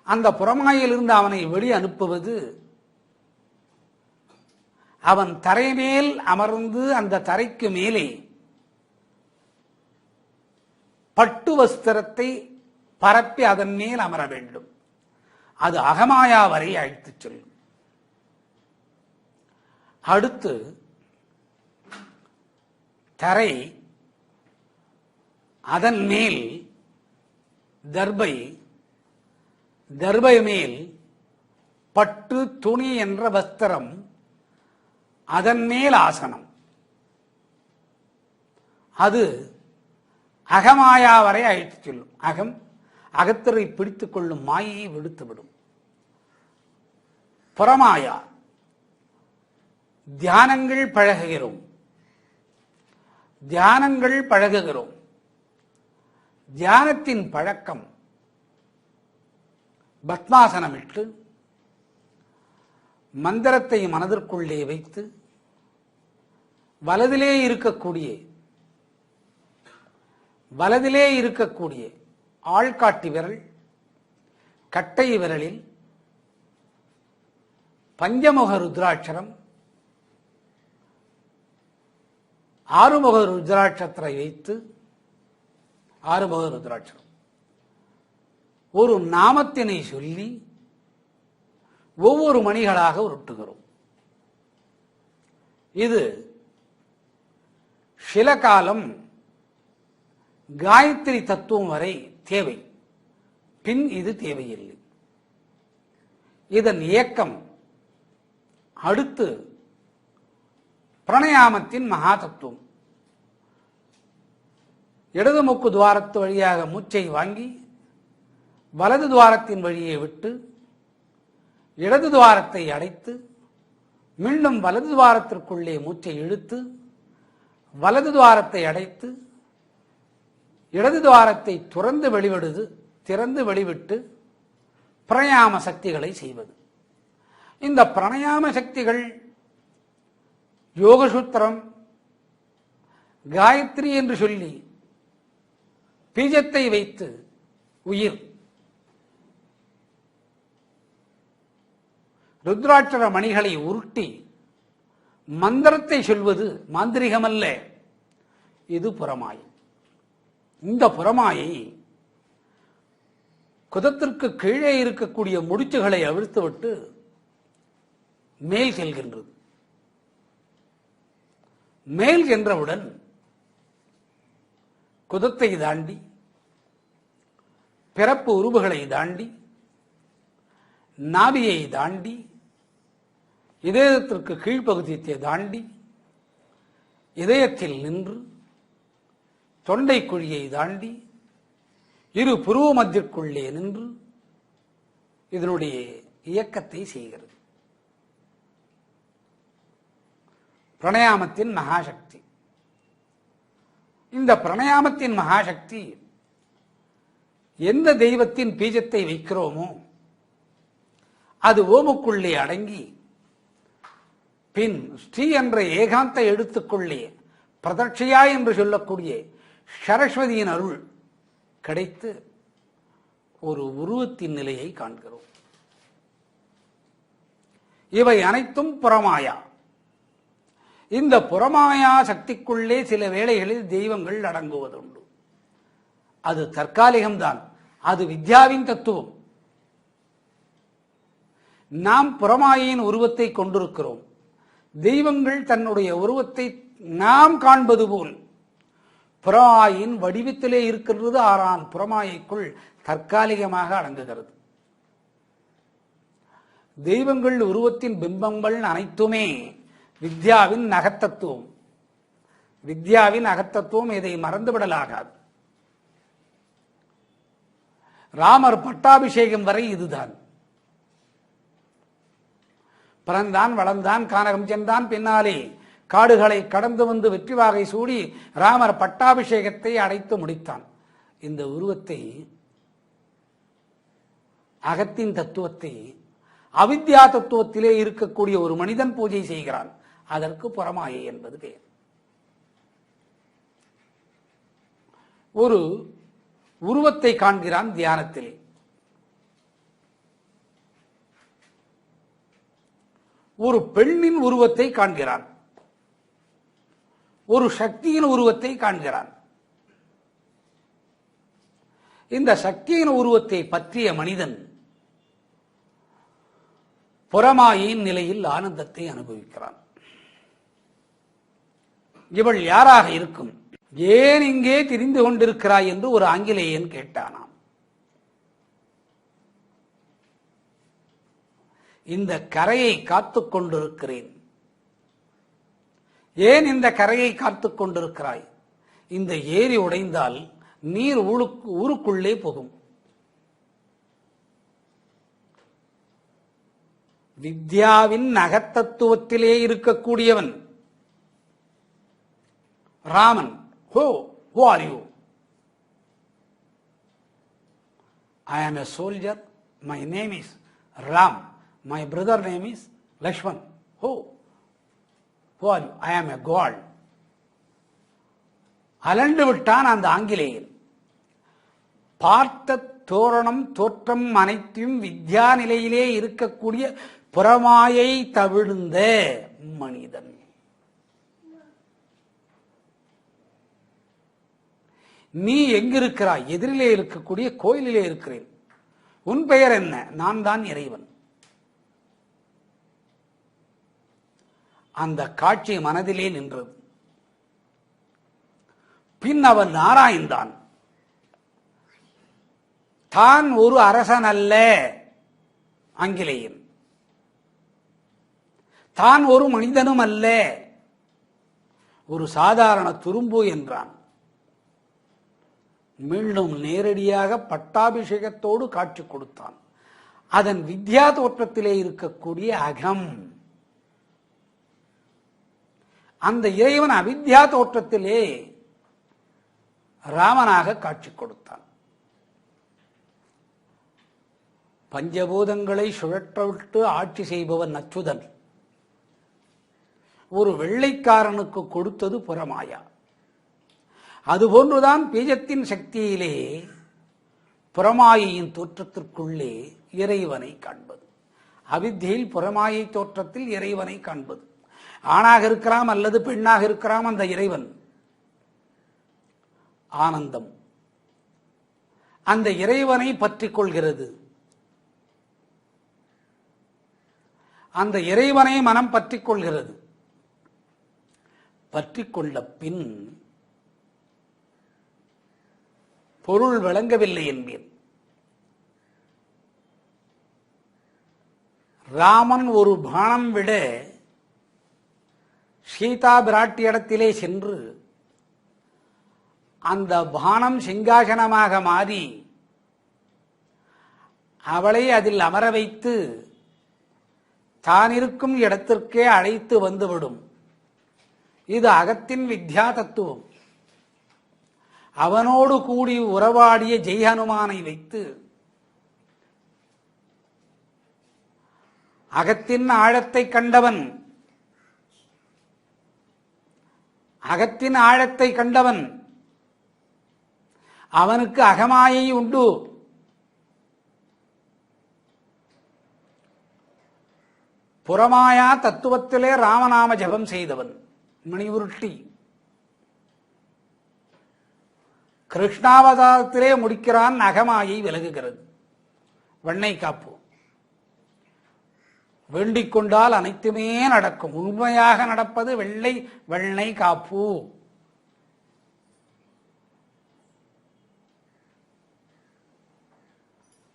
அந்த புறமாயிலிருந்து அவனை வெளி அனுப்புவது, அவன் தரை மேல் அமர்ந்து அந்த தரைக்கு மேலே பட்டு வஸ்திரத்தை பரப்பி அதன் மேல் அமர வேண்டும். அது அகமாயா வரை அழைத்துச் செல்லும். அடுத்து தரை, அதன் மேல் தர்பை, தர்பை மேல் பட்டு துணி என்ற வஸ்திரம், அதன் மேல் ஆசனம். அது அகமாயா வரை அழைத்துச் செல்லும். அகத்திரை பிடித்துக் கொள்ளும் மாயையை விடுத்துவிடும். புறமாயா தியானங்கள் பழகுகிறோம். தியானங்கள் பழகுகிறோம். தியானத்தின் பழக்கம் பத்மாசனமிட்டு மந்திரத்தை மனதிற்குள்ளே வைத்து வலதிலே இருக்கக்கூடிய ஆள்காட்டி விரல், கட்டை விரலில் பஞ்சமுக ருத்ராட்சரம், ஆறுமுக ருத்ராட்சத்தை வைத்து, ஆறுமுக ருத்ராட்சரம் ஒரு நாமத்தினை சொல்லி ஒவ்வொரு மணிகளாக உருட்டுகிறோம். இது சில காலம் காயத்ரி தத்துவம் வரை தேவை. பின் இது தேவையில்லை. இதன் இயக்கம் அடுத்து பிரணயாமத்தின் மகா தத்துவம். இடது மூக்கு துவாரத்து வழியாக மூச்சை வாங்கி வலது துவாரத்தின் வழியே விட்டு இடது துவாரத்தை அடைத்து மீண்டும் வலது துவாரத்திற்குள்ளே மூச்சை இழுத்து வலது துவாரத்தை அடைத்து இடது துவாரத்தை திறந்து வெளிவிட்டு பிரணயாம சக்திகளை செய்வது. இந்த பிரணயாம சக்திகள் யோகசூத்திரம், காயத்ரி என்று சொல்லி பீஜத்தை வைத்து உயிர், ருத்ராட்சர மணிகளை உருட்டி மந்திரத்தை சொல்வது மாந்திரிகமல்ல, இது புறமாயை. இந்த புறமாயை குதத்திற்கு கீழே இருக்கக்கூடிய முடிச்சுகளை அவிழ்த்துவிட்டு மேல் செல்கின்றது. மேல் சென்றவுடன் குதத்தை தாண்டி, பிறப்பு உருவுகளை தாண்டி, நாபியை தாண்டி, இதயத்திற்கு கீழ்ப்பகுதியை தாண்டி, இதயத்தில் நின்று தொண்டை குழியை தாண்டி இரு புருவ மத்திற்குள்ளே நின்று இதனுடைய இயக்கத்தை செய்கிறது. பிரணயாமத்தின் மகாசக்தி. இந்த பிரணயாமத்தின் மகாசக்தி எந்த தெய்வத்தின் பீஜத்தை வைக்கிறோமோ அது ஓமுக்குள்ளே அடங்கி பின் ஸ்ரீ என்ற ஏகாந்த எழுத்துக்குள்ளே பிரதட்சையா என்று சொல்லக்கூடிய சரஸ்வதியின் அருள் கிடைத்து ஒரு உருவத்தின் நிலையை காண்கிறோம். இவை அனைத்தும் புறமாயா. இந்த புறமாயா சக்திக்குள்ளே சில வேளைகளில் தெய்வங்கள் அடங்குவதுண்டு. அது தற்காலிகம்தான், அது வித்யாவின் தத்துவம். நாம் புறமாயின் உருவத்தை கொண்டிருக்கிறோம். தெய்வங்கள் தன்னுடைய உருவத்தை நாம் காண்பது போல் புறமாயின் வடிவத்திலே இருக்கின்றது. ஆனால் புறமாயைக்குள் தற்காலிகமாக அடங்குகிறது. தெய்வங்கள் உருவத்தின் பிம்பங்கள் அனைத்துமே வித்யாவின் அகத்தத்துவம். வித்யாவின் அகத்தத்துவம் இதை மறந்துவிடலாகாது. ராமர் பட்டாபிஷேகம் வரை இதுதான். பிறந்தான், வளர்ந்தான், கானகம் சென்றான், பின்னாலே காடுகளை கடந்து வந்து வெற்றி வாகை சூடி ராமர் பட்டாபிஷேகத்தை அடைத்து முடித்தான். இந்த உருவத்தை, அகத்தின் தத்துவத்தை அவித்யா தத்துவத்திலே இருக்கக்கூடிய ஒரு மனிதன் பூஜை செய்கிறான். அதற்கு புறமாயை என்பது பெயர். ஒரு உருவத்தை காண்கிறான் தியானத்திலே. ஒரு பெண்ணின் உருவத்தை காண்கிறான். ஒரு சக்தியின் உருவத்தை காண்கிறான். இந்த சக்தியின் உருவத்தை பற்றிய மனிதன் புறமாயின் நிலையில் ஆனந்தத்தை அனுபவிக்கிறான். இவள் யாராக இருக்கும்? ஏன் இங்கே திரிந்து கொண்டிருக்கிறாய் என்று ஒரு ஆங்கிலேயன் கேட்டானாம். இந்த கரையை காத்துக் கொண்டிருக்கிறேன். ஏன் இந்த கரையை காத்துக் கொண்டிருக்கிறாய்? இந்த ஏரி உடைந்தால் நீர் ஊருக்குள்ளே போகும். வித்யாவின் அகத்தத்துவத்திலே இருக்கக்கூடியவன் Raman. Who are you? I am a soldier. My name is Ram. My brother name is Lakshman. Who are you? I am a god. அலண்டு விட்டான் அந்த ஆங்கிலேயன். பார்த்த தோரணம் தோற்றம் அனைத்தையும் வித்யா நிலையிலே இருக்கக்கூடிய புறமாயை தவிழ்ந்த மனிதன். நீ எங்கிருக்கிறாய்? எதிரிலே இருக்கக்கூடிய கோயிலிலே இருக்கிறேன். உன் பெயர் என்ன? நான் தான் இறைவன். அந்த காட்சி மனதிலே நின்றது. பின் அவன் ஆராய்ந்தான். தான் ஒரு அரசன் அல்ல ஆங்கிலேயன். தான் ஒரு மனிதனும் அல்ல, ஒரு சாதாரண துரும்பு என்றான். மீண்டும் நேரடியாக பட்டாபிஷேகத்தோடு காட்சி கொடுத்தான். அதன் வித்யா தோற்றத்திலே இருக்கக்கூடிய அகம். அந்த இறைவன் அவித்யா தோற்றத்திலே ராமனாக காட்சி கொடுத்தான். பஞ்சபூதங்களை சுழற்றவிட்டு ஆட்சி செய்பவன் அச்சுதன் ஒரு வெள்ளைக்காரனுக்கு கொடுத்தது புறமாயா. அதுபோன்றுதான் பீஜத்தின் சக்தியிலே புறமாயையின் தோற்றத்திற்குள்ளே இறைவனை காண்பது. அவித்தியில் புறமாயை தோற்றத்தில் இறைவனை காண்பது. ஆணாக இருக்கலாம் அல்லது பெண்ணாக இருக்கலாம். அந்த இறைவன் ஆனந்தம். அந்த இறைவனை பற்றி கொள்கிறது. அந்த இறைவனை மனம் பற்றி கொள்கிறது. பற்றி கொண்ட பின் பொருள் விளங்கவில்லை என்பேன். ராமன் ஒரு பானம் விட சீதா பிராட்டியிடத்திலே சென்று அந்த பானம் சிங்காசனமாக மாறி அவளை அதில் அமர வைத்து தான் இருக்கும் இடத்திற்கே அழைத்து வந்துவிடும். இது அகத்தின் வித்யா தத்துவம். அவனோடு கூடி உறவாடிய ஜெய் ஹனுமானை வைத்து அகத்தின் ஆழத்தை கண்டவன், அகத்தின் ஆழத்தை கண்டவன், அவனுக்கு அகமாயை உண்டு. புறமாயா தத்துவத்திலே ராமநாம ஜபம் செய்தவன் மணி உருட்டி கிருஷ்ணாவதாரத்திலே முடிக்கிறான். அகமாயை விலகுகிறது. வெண்ணெய் காப்பு வேண்டிக் கொண்டால் அனைத்துமே நடக்கும். உண்மையாக நடப்பது வெண்ணெய் காப்பு.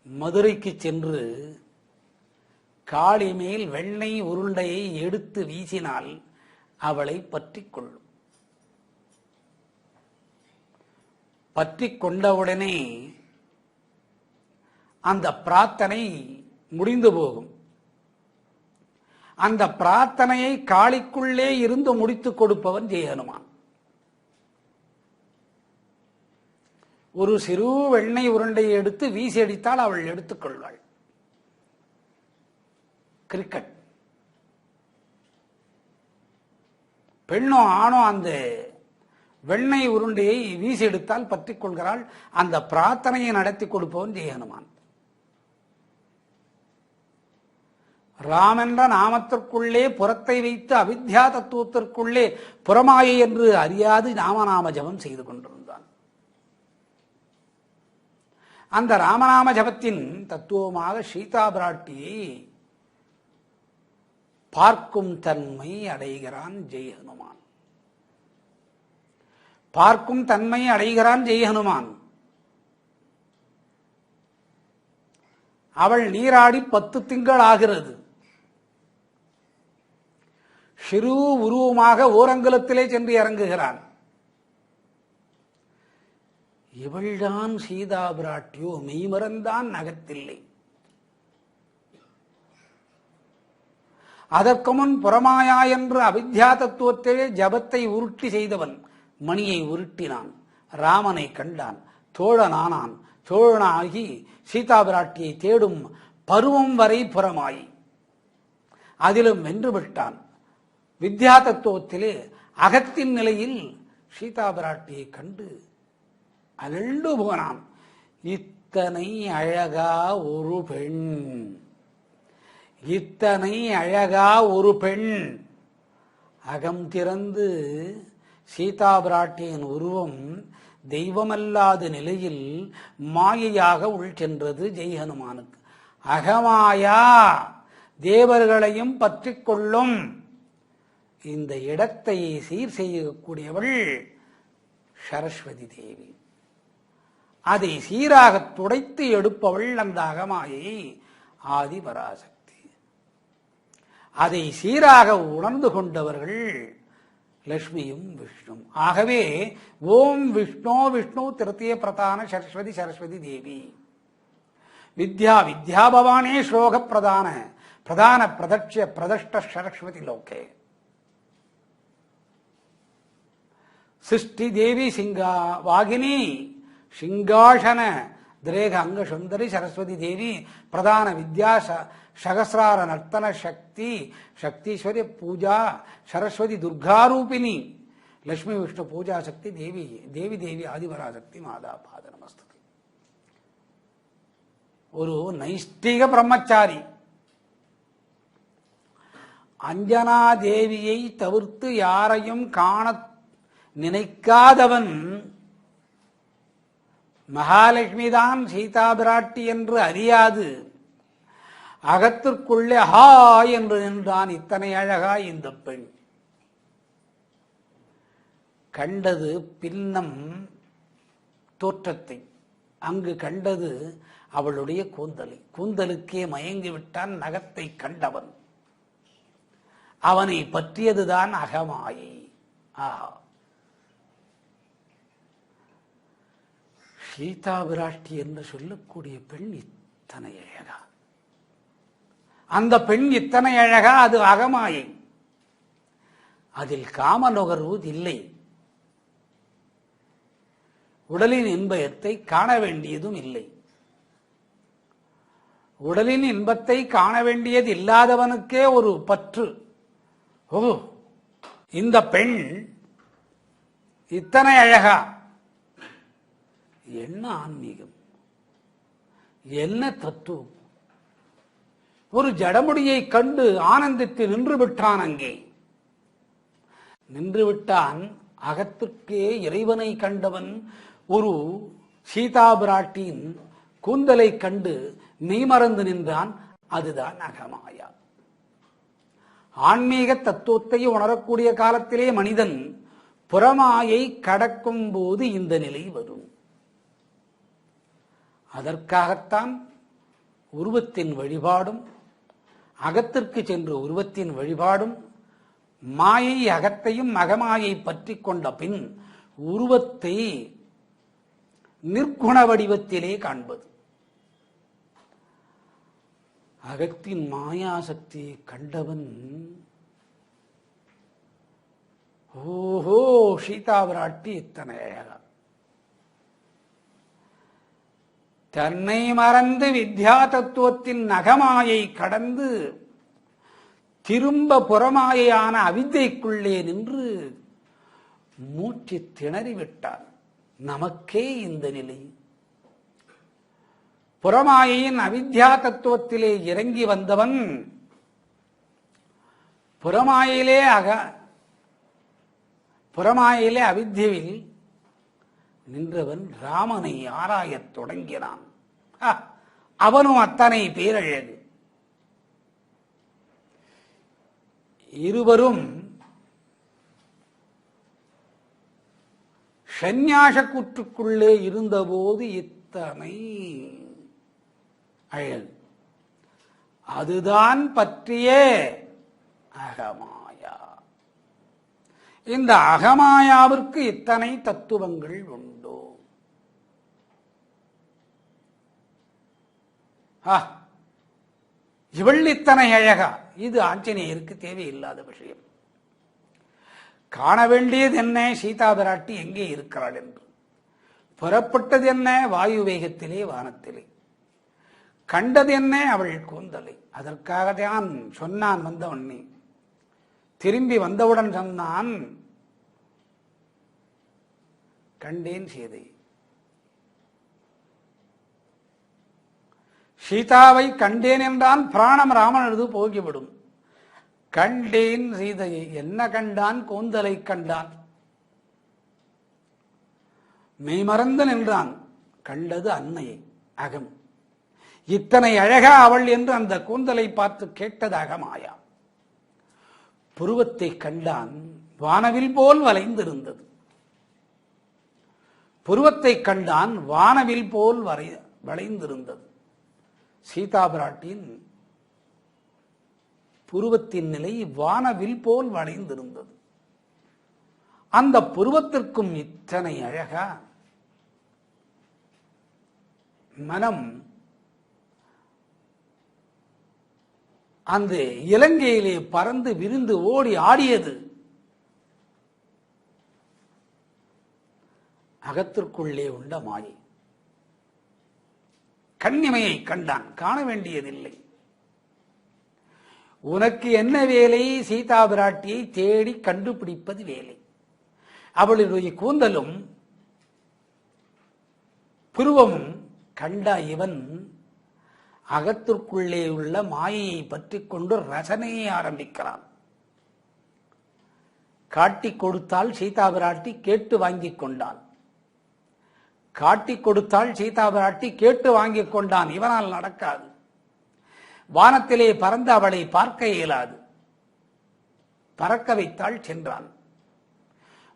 மதுரைக்கு சென்று காளி மேல் வெண்ணெய் உருண்டையை எடுத்து வீசினால் அவளை பற்றி கொள்ளும். பற்றி கொண்டவுடனே அந்த பிரார்த்தனை முடிந்து போகும். அந்த பிரார்த்தனையை காளிக்குள்ளே இருந்து முடித்துக் கொடுப்பவன் ஜெய் ஹனுமான். ஒரு சிறு வெண்ணெய் உருண்டையை எடுத்து வீசி அடித்தால் அவள் எடுத்துக் கொள்வாள். கிரிக்கெட். பெண்ணோ ஆணோ அந்த வெண்ணெய் உருண்டையை வீசி எடுத்தால் பற்றிக் கொள்கிறாள். அந்த பிரார்த்தனையை நடத்தி கொடுப்பவன் ஜெய் ஹனுமான். ராமென்ற நாமத்திற்குள்ளே புறத்தை வைத்து அவித்யா தத்துவத்திற்குள்ளே புறமாயை என்று அறியாது ராமநாம ஜபம் செய்து கொண்டிருந்தான். அந்த ராமநாம ஜபத்தின் தத்துவமாக சீதா பிராட்டியை பார்க்கும் தன்மை அடைகிறான் ஜெய் ஹனுமான். பார்க்கும் தன்மை அடைகிறான் ஜெய் ஹனுமான். அவள் நீராடி 10 திங்கள் ஆகிறது. சிறு உருவமாக ஓரங்கலத்திலே சென்று இறங்குகிறான். இவள்தான் சீதா பிராட்டியோ? மெய்மறந்தான் நகத்தில்லை. அதற்கு முன் புறமாயா என்று அவித்யா தத்துவத்திலே ஜபத்தை உருட்டி செய்தவன் மணியை உருட்டினான். ராமனை கண்டான். தோழனானான். தோழனாகி சீதா பிராட்டியை தேடும் பருவம் வரை புறமாயி அதிலும் வென்று விட்டான். வித்யா தத்துவத்திலே அகத்தின் நிலையில் சீதா பிராட்டியை கண்டு அலண்டு போனான். இத்தனை அழகா ஒரு பெண், இத்தனை அழகா ஒரு பெண். அகம் திறந்து சீதா பிராட்டியின் உருவம் தெய்வமல்லாத நிலையில் மாயையாக உள் சென்றது ஜெய் ஹனுமானுக்கு. அகமாயா தேவர்களையும் பற்றி கொள்ளும். இந்த இடத்தை சீர் செய்யக்கூடியவள் சரஸ்வதி தேவி. அதை சீராக துடைத்து எடுப்பவள் அந்த அகமாயை ஆதிபராசக்தி. அதை சீராக உணர்ந்து கொண்டவர்கள் லட்சுமியும் விஷ்ணு. ஆகவே ஓம் விஷ்ணு விஷ்ணு திருத்திய பிரதான சரஸ்வதி சரஸ்வதி தேவி வித்யா வித்யா பவானே ஸ்லோக பிரதான பிரதான பிரதட்ச பிரதஷ்ட சரஸ்வதி லோகே சிருஷ்டி தேவி சிங்கா வாகினி சிங்காசன திரேக அங்க சுந்தரி சரஸ்வதி தேவி பிரதான வித்யா சகசிரார நர்த்தன சக்தி சக்தீஸ்வரி பூஜா சரஸ்வதி துர்காரூபிணி லட்சுமி விஷ்ணு பூஜா சக்தி தேவி தேவி தேவி ஆதிபராசக்தி மாதா பாத நமஸ்துதி. ஒரு நைஷ்டிக பிரம்மச்சாரி அஞ்சனா தேவியை தவிர்த்து யாரையும் காண நினைக்காதவன் மகாலட்சுமிதான் சீதா பிராட்டி என்று அறியாது அகத்திற்குள்ளே ஹா என்று நின்றான். இத்தனை அழகா இந்த பெண். கண்டது பின்னம் தோற்றத்தை, அங்கு கண்டது அவளுடைய கூந்தலை. கூந்தலுக்கே மயங்கி விட்டான் நகத்தை கண்டவன். அவனை பற்றியதுதான் அகமாயை. ஆஹா, சீதா பிராட்டி என்று சொல்லக்கூடிய பெண் இத்தனை அழகா, அந்த பெண் இத்தனை அழகா, அது அகமாயை. அதில் காம நுகர்வதில்லை. உடலின் இன்பத்தை காண வேண்டியதும் இல்லை. உடலின் இன்பத்தை காண வேண்டியது இல்லாதவனுக்கே ஒரு பற்று. ஓ, இந்த பெண் இத்தனை அழகா, என்ன ஆன்மீகம், என்ன தத்துவம். ஒரு ஜடமுடியை கண்டு ஆனந்தித்து நின்று விட்டான். அங்கே நின்று விட்டான். அகத்திற்கே இறைவனை கண்டவன் ஒரு சீதா பிராட்டியின் கூந்தலை கண்டு மெய்மறந்து நின்றான். அதுதான் அகமாயா. ஆன்மீக தத்துவத்தை உணரக்கூடிய காலத்திலே மனிதன் புறமாயை கடக்கும் போது இந்த நிலை வரும். அதற்காகத்தான் உருவத்தின் வழிபாடும், அகத்திற்கு சென்று உருவத்தின் வழிபாடும், மாயை அகத்தையும் அகமாயை பற்றி கொண்ட பின் உருவத்தை நிர்குண வடிவத்திலே காண்பது. அகத்தின் மாயாசக்தியை கண்டவன் ஓஹோ, சீதா பிராட்டி இத்தனை அழகா. தன்னை மறந்து வித்யா தத்துவத்தின் அகமாயை கடந்து திரும்ப புறமாயான அவித்தைக்குள்ளே நின்று மூச்சு திணறிவிட்டான். நமக்கே இந்த நிலை. புறமாயின் அவித்யா தத்துவத்திலே இறங்கி வந்தவன் புறமாயிலே அவித்யாவில் நின்றவன் ராமனை ஆராயத் தொடங்கினான். அவனும் அத்தனை பேரழகு. இருவரும் சந்நியாச கூற்றுக்குள்ளே இருந்தபோது இத்தனை அழகு. அதுதான் பற்றிய அகமாயா. இந்த அகமாயாவிற்கு இத்தனை தத்துவங்கள் உண்டோ? இவள் இத்தனை அழகா. இது ஆஞ்சநேயருக்கு தேவையில்லாத விஷயம். காண வேண்டியது என்ன? சீதா பிராட்டி எங்கே இருக்கிறாள் என்று. புறப்பட்டது என்ன? வாயு வேகத்திலே வானத்திலே. கண்டது என்ன? அவள் கூந்தலை. அதற்காகத்தான் சொன்னான் வந்தவண்ணே. திரும்பி வந்தவுடன் சொன்னான், கண்டேன் சீதை. சீதாவை கண்டேன் என்றான். பிராணம் ராமனது போகிவிடும். கண்டேன் சீதையை. என்ன கண்டான்? கூந்தலை கண்டான். மெய்மறந்து நின்றான். கண்டது அன்னையை, அகம். இத்தனை அழகா அவள் என்று அந்த கூந்தலை பார்த்து கேட்டது அகமாயா. புருவத்தை கண்டான். வானவில் போல் வளைந்திருந்தது. புருவத்தை கண்டான். வானவில் போல் வளைந்திருந்தது. சீதா பிராட்டியின் புருவத்தின் நிலை வானவில் போல் வளைந்திருந்தது. அந்த புருவத்திற்கும் இத்தனை அழகா. மனம் அந்த இலங்கையிலே பறந்து விரிந்து ஓடி ஆடியது. அகத்திற்குள்ளே உண்ட மாயை. கண்ணிமையை கண்டான். காண வேண்டியதில்லை. உனக்கு என்ன வேலை? சீதா பிராட்டியை தேடி கண்டுபிடிப்பது வேலை. அவளுடைய கூந்தலும் புருவமும் கண்ட இவன் அகத்திற்குள்ளே உள்ள மாயையை பற்றி கொண்டு ரசனையை ஆரம்பிக்கிறான். காட்டி கொடுத்தால் சீதா பிராட்டி கேட்டு வாங்கி கொண்டாள். காட்டி கொடுத்தால் சீதா பிராட்டி கேட்டு வாங்கி கொண்டான். இவனால் நடக்காது. வானத்திலே பறந்து அவளை பார்க்க இயலாது. பறக்க வைத்தால் சென்றான்.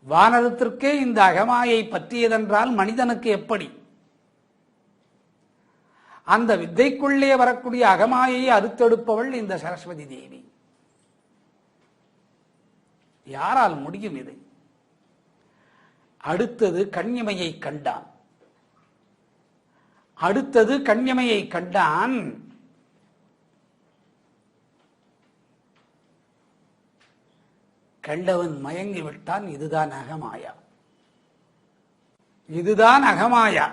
வானரத்திற்கே இந்த அகமாயை பற்றியதென்றால் மனிதனுக்கு எப்படி? அந்த வித்தைக்குள்ளே வரக்கூடிய அகமாயை அறுத்தெடுப்பவள் இந்த சரஸ்வதி தேவி. யாரால் முடியும் இதை? அடுத்தது கன்னிமையை கண்டான். அடுத்தது கன்னிமையை கண்டான். கண்டவன் மயங்கி விட்டான். இதுதான் அகமாயா, இதுதான் அகமாயா.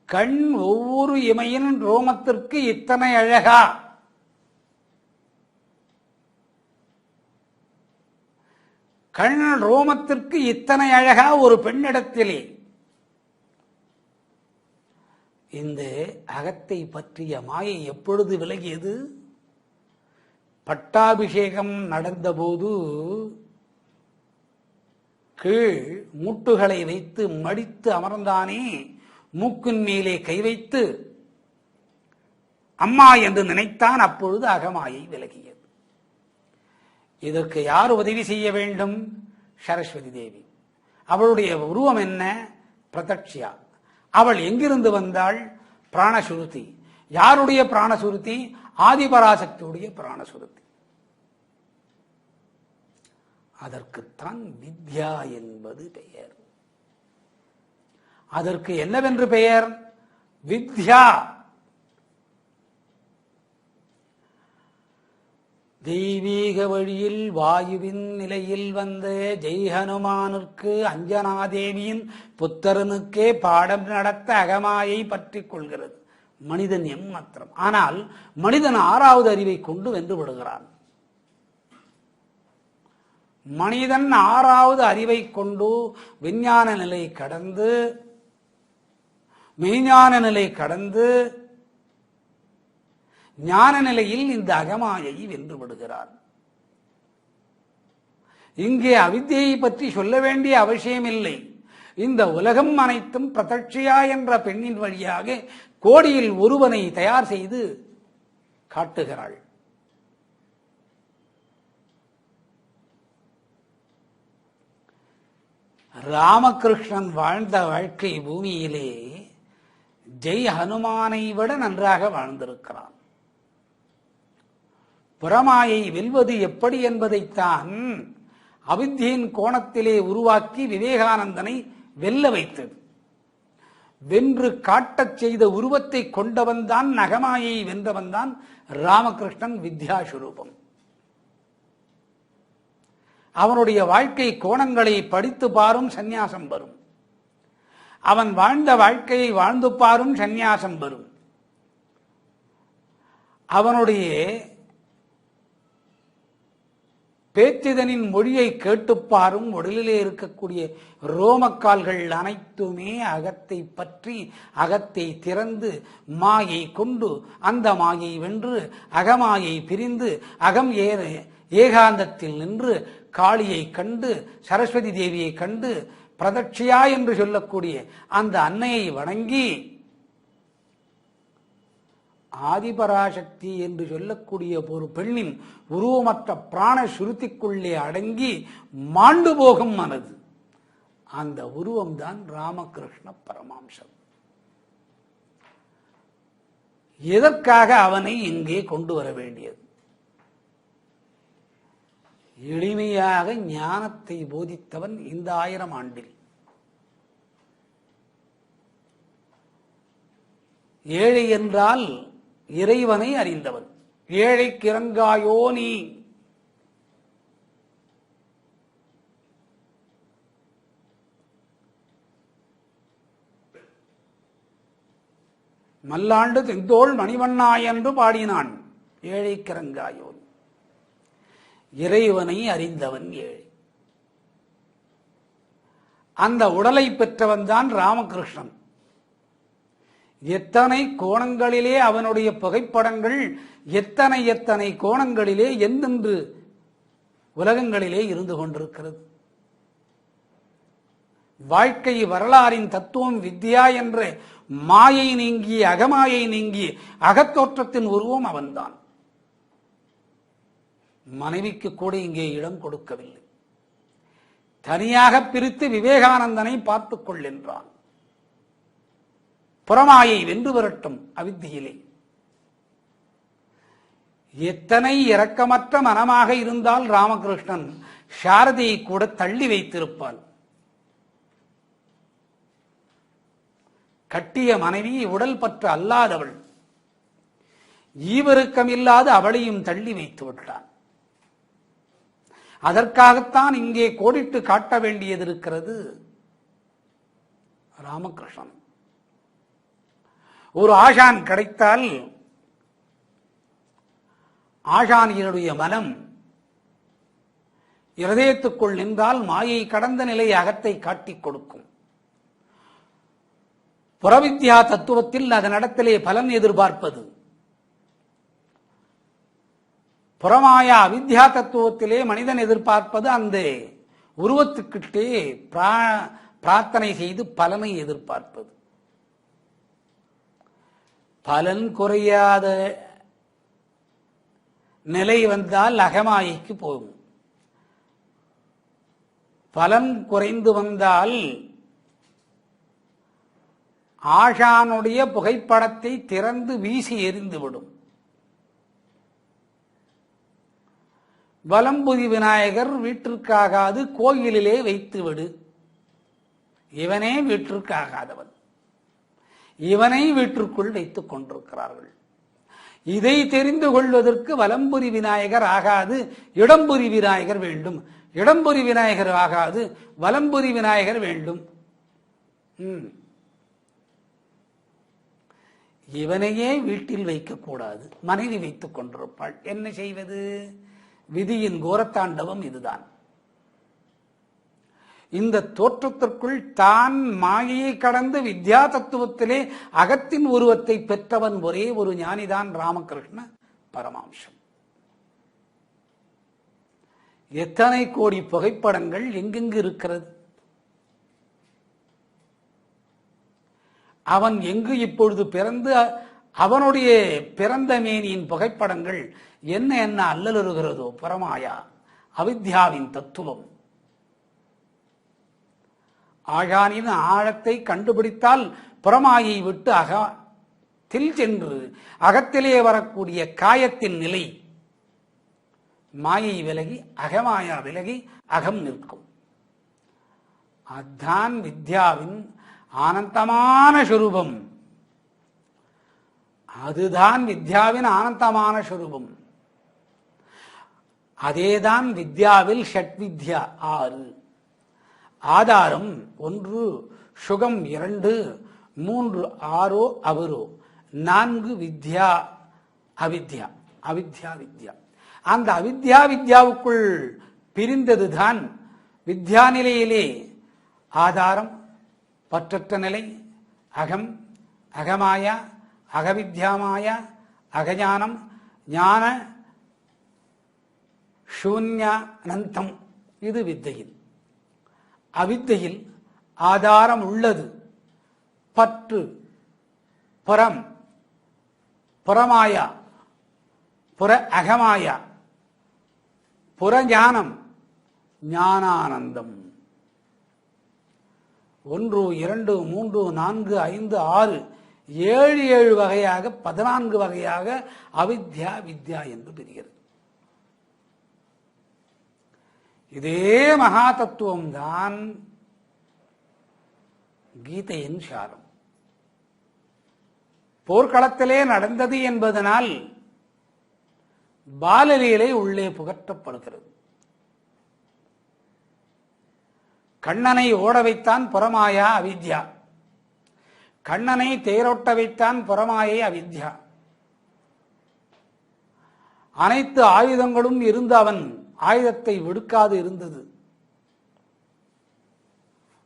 கண் ஒவ்வொரு இமையின் ரோமத்திற்கு இத்தனை அழகா? கண் ரோமத்திற்கு இத்தனை அழகா ஒரு பெண்ணிடத்திலே? இந்த அகத்தை பற்றிய மாயை எப்பொழுது விலகியது? பட்டாபிஷேகம் நடந்தபோது கீழ் மூட்டுகளை வைத்து மடித்து அமர்ந்தானே, மூக்கின் மேலே கை வைத்து அம்மா என்று நினைத்தான். அப்பொழுது அகமாயை விலகியது. இதற்கு யார் உதவி செய்ய வேண்டும்? சரஸ்வதி தேவி. அவளுடைய உருவம் என்ன? பிரதட்சியா. அவள் எங்கிருந்து வந்தாள்? பிராணசுருதி. யாருடைய பிராணசுருதி? ஆதிபராசக்தியுடைய பிராணசுருதி. அதற்குத்தான் வித்யா என்பது பெயர். அதற்கு என்னவென்று பெயர்? வித்யா. தெய்வீக வழியில் வாயுவின் நிலையில் வந்த ஜெய் ஹனுமானுக்கு அஞ்சனாதேவியின் புத்தரனுக்கே பாடம் நடத்த அகமாயை பற்றி கொள்கிறது மனிதன் எம்மாத்திரம். ஆனால் மனிதன் 6வது அறிவை கொண்டு வென்று விடுகிறான். மனிதன் 6வது அறிவை கொண்டு விஞ்ஞான நிலை கடந்து மெய்ஞான நிலை கடந்து ஞான நிலையில் இந்த அகமாயை வென்று விடுகிறான். இங்கே அவித்யை பற்றி சொல்ல வேண்டிய அவசியமில்லை. இந்த உலகம் அனைத்தும் பிரதட்சியா என்ற பெண்ணின் வழியாக கோடியில் ஒருவனை தயார் செய்து காட்டுகிறாள். ராமகிருஷ்ணன் வாழ்ந்த வாழ்க்கை பூமியிலே ஜெய் ஹனுமானை விட நன்றாக வாழ்ந்திருக்கிறான். புறமாயை வெல்வது எப்படி என்பதைத்தான் அவித்யின் கோணத்திலே உருவாக்கி விவேகானந்தனை வெல்ல வைத்தது. வென்று காட்டச் செய்த உருவத்தை கொண்டவன் தான், நகமாயை வென்றவன் தான் ராமகிருஷ்ணன் வித்யாஸ்வரூபம். அவனுடைய வாழ்க்கை கோணங்களை படித்து பாரும் சந்நியாசம் வரும். அவன் வாழ்ந்த வாழ்க்கையை வாழ்ந்து பாரும் சந்நியாசம் வரும். அவனுடைய பேச்சிதனின் மொழியை கேட்டுப்பாரும் உடலிலே இருக்கக்கூடிய ரோமக்கால்கள் அனைத்துமே அகத்தை பற்றி அகத்தை திறந்து மாயை கொண்டு அந்த மாயை வென்று அகமாயை பிரிந்து அகம் ஏகாந்தத்தில் நின்று காளியை கண்டு சரஸ்வதி தேவியை கண்டு பிரதட்சியா என்று சொல்லக்கூடிய அந்த அன்னையை வணங்கி ஆதிபராசக்தி என்று சொல்லக்கூடிய ஒரு பெண்ணின் உருவமற்ற பிராண சுருத்திக்குள்ளே அடங்கி மாண்டு போகும் மனது. அந்த உருவம்தான் ராமகிருஷ்ண பரமாம்சம். எதற்காக அவனை இங்கே கொண்டு வர வேண்டியது? எளிமையாக ஞானத்தை போதித்தவன் இந்த 1000 ஆண்டில். ஏழை என்றால் இறைவனை அறிந்தவன். ஏழைக்கு இறங்காயோ நீ. மல்லாண்டு தெந்தோள் மணிவண்ணா என்று பாடினான். ஏழைக்கு இறங்காயோ. இறைவனை அறிந்தவன் ஏழை. அந்த உடலை பெற்றவன் தான் ராமகிருஷ்ணன். எத்தனை கோணங்களிலே அவனுடைய புகைப்படங்கள் எத்தனை கோணங்களிலே எந்தென்று உலகங்களிலே இருந்து கொண்டிருக்கிறது. வாழ்க்கை வரலாறின் தத்துவம் வித்யா என்ற மாயை நீங்கி அகமாயை நீங்கி அகத்தோற்றத்தின் உருவம் அவன்தான். மனைவிக்கு கூட இங்கே இடம் கொடுக்கவில்லை. தனியாக பிரித்து விவேகானந்தனை பார்த்துக் கொள்கின்றான். புறமாயை வென்று வரட்டும் அவித்தியிலே. எத்தனை இரக்கமற்ற மனமாக இருந்தால் ராமகிருஷ்ணன் சாரதியை கூட தள்ளி வைத்திருப்பாள். கட்டிய மனைவி உடல் பற்று அல்லாதவள், ஈவருக்கம் இல்லாத அவளையும் தள்ளி வைத்து விட்டான். அதற்காகத்தான் இங்கே கோடிட்டு காட்ட வேண்டியது இருக்கிறது. ராமகிருஷ்ணன் ஒரு ஆசான் கிடைத்தால் ஆசானியனுடைய மனம் இருதயத்துக்குள் நின்றால் மாயை கடந்த நிலை அகத்தை காட்டிக் கொடுக்கும். புறவித்யா தத்துவத்தில் அதனிடத்திலே பலன் எதிர்பார்ப்பது, புறமாயா அவித்யா தத்துவத்திலே மனிதன் எதிர்பார்ப்பது அந்த உருவத்துக்கிட்டே பிரார்த்தனை செய்து பலனை எதிர்பார்ப்பது. பலன் குறையாத நிலை வந்தால் அகமாய்க்கு போகும். பலன் குறைந்து வந்தால் ஆஷானுடைய புகைப்படத்தை திறந்து வீசி எறிந்துவிடும். வலம்புரி விநாயகர் வீட்டிற்காகாது, கோயிலிலே வைத்துவிடு. இவனே வீட்டிற்காகாதவன், இவனை வீட்டிற்குள் வைத்துக் கொண்டிருக்கிறார்கள். இதை தெரிந்து கொள்வதற்கு வலம்புரி விநாயகர் ஆகாது, இடம்புரி விநாயகர் வேண்டும். இடம்புரி விநாயகர் ஆகாது, வலம்புரி விநாயகர் வேண்டும். இவனையே வீட்டில் வைக்கக்கூடாது, மனைவி வைத்துக் கொண்டிருப்பாள். என்ன செய்வது? விதியின் கோரத்தாண்டவம் இதுதான். இந்த தோற்றத்திற்குள் தான் மாயையை கடந்து வித்யா தத்துவத்திலே அகத்தின் உருவத்தை பெற்றவன் ஒரே ஒரு ஞானிதான் ராமகிருஷ்ண பரமாம்சம். எத்தனை கோடி புகைப்படங்கள் எங்கெங்கு இருக்கிறது? அவன் எங்கு இப்பொழுது பிறந்து அவனுடைய பிறந்த மேனியின் புகைப்படங்கள் என்ன என்ன அல்லலுகிறதோ பரமாயா அவித்யாவின் தத்துவம். ஆழானின் ஆழத்தை கண்டுபிடித்தால் புறமாயை விட்டு அகத்தில் சென்று அகத்திலே வரக்கூடிய காயத்தின் நிலை மாயை விலகி அகமாயா விலகி அகம் நிற்கும். அதான் வித்யாவின் ஆனந்தமான சுரூபம். அதுதான் வித்யாவின் ஆனந்தமான சுரூபம். அதேதான் வித்யாவில் ஷட்வித்யா 6. ஆதாரம் 1, சுகம் 2, 3 ஆரோ அவரோ, 4 வித்யா அவித்யா. அவித்யா வித்யா. அந்த அவித்யா வித்யாவுக்குள் பிரிந்ததுதான் வித்யா நிலையிலே ஆதாரம், பற்றற்ற நிலை, அகம், அகமாயா, அகவித்யாமாயா, அகஞானம், ஞான சூன்யானந்தம். இது வித்தையில். அவித்தையில் ஆதாரம் உள்ளது, பற்று, புறம், புறமாயா, புற அகமாயா, புறஞானம், ஞானானந்தம். 1, 2, 3, 4, 5, 6, 7 வகையாக 14 வகையாக அவித்யா வித்யா என்று பிரிகிறது. இதே மகா தத்துவம்தான் கீதையின் சாரம். போர்க்களத்திலே நடந்தது என்பதனால் பாலலீலை உள்ளே புகற்றப்படுகிறது. கண்ணனை ஓட வைத்தான் புறமாயா அவித்யா, கண்ணனை தேரோட்ட வைத்தான் புறமாயை அவித்யா. அனைத்து ஆயுதங்களும் இருந்து அவன் ஆயுதத்தை விடுக்காது இருந்தது.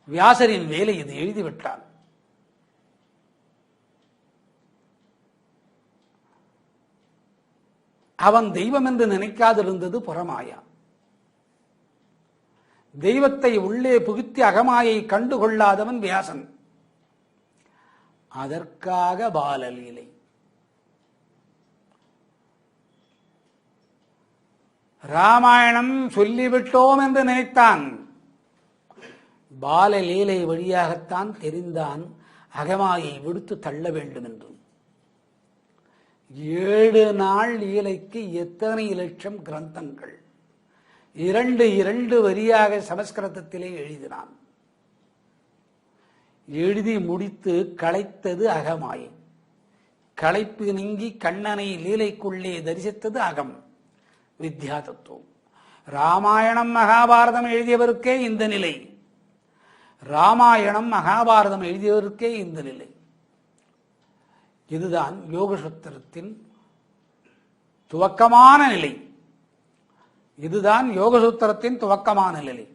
வியாசரின் வேலை இது, எழுதிவிட்டான். அவன் தெய்வம் என்று நினைக்காதிருந்தது புறமாயா. தெய்வத்தை உள்ளே புகுத்தி அகமாயை கண்டுகொள்ளாதவன் வியாசன். அதற்காக பாலலீலை. ராமாயணம் சொல்லிவிட்டோம் என்று நினைத்தான். பாலலீலை வழியாகத்தான் தெரிந்தான் அகமாயை விடுத்து தள்ள வேண்டும் என்று. 7 நாள் லீலைக்கு எத்தனை லட்சம் கிரந்தங்கள் 2 வரியாக சமஸ்கிருதத்திலே எழுதினான். எழுதி முடித்து களைத்தது அகமாயை. களைப்பு நீங்கி கண்ணனை லீலைக்குள்ளே தரிசித்தது அகம், வித்யா தத்துவம். ராமாயணம் மகாபாரதம் எழுதியவருக்கே இந்த நிலை. ராமாயணம் மகாபாரதம் எழுதியவருக்கே இந்த நிலை. இதுதான் யோகசூத்திரத்தின் துவக்கமான நிலை. இதுதான் யோகசூத்திரத்தின் துவக்கமான நிலை.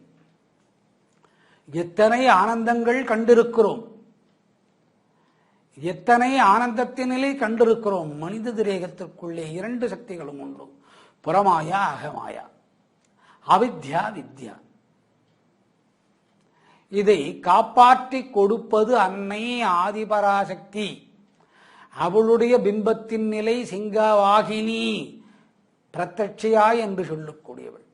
எத்தனை ஆனந்தங்கள் கண்டிருக்கிறோம், எத்தனை ஆனந்தத்தின் நிலை கண்டிருக்கிறோம். மனித திரேகத்திற்குள்ளே 2 சக்திகளும் உண்டு, புறமாயா அகமாயா, அவித்யா வித்யா. இதை காப்பாற்றி கொடுப்பது அன்னை ஆதிபராசக்தி. அவளுடைய பிம்பத்தின் நிலை சிங்கவாகினி, பிரத்யட்சையாய் என்று சொல்லக்கூடியவள்.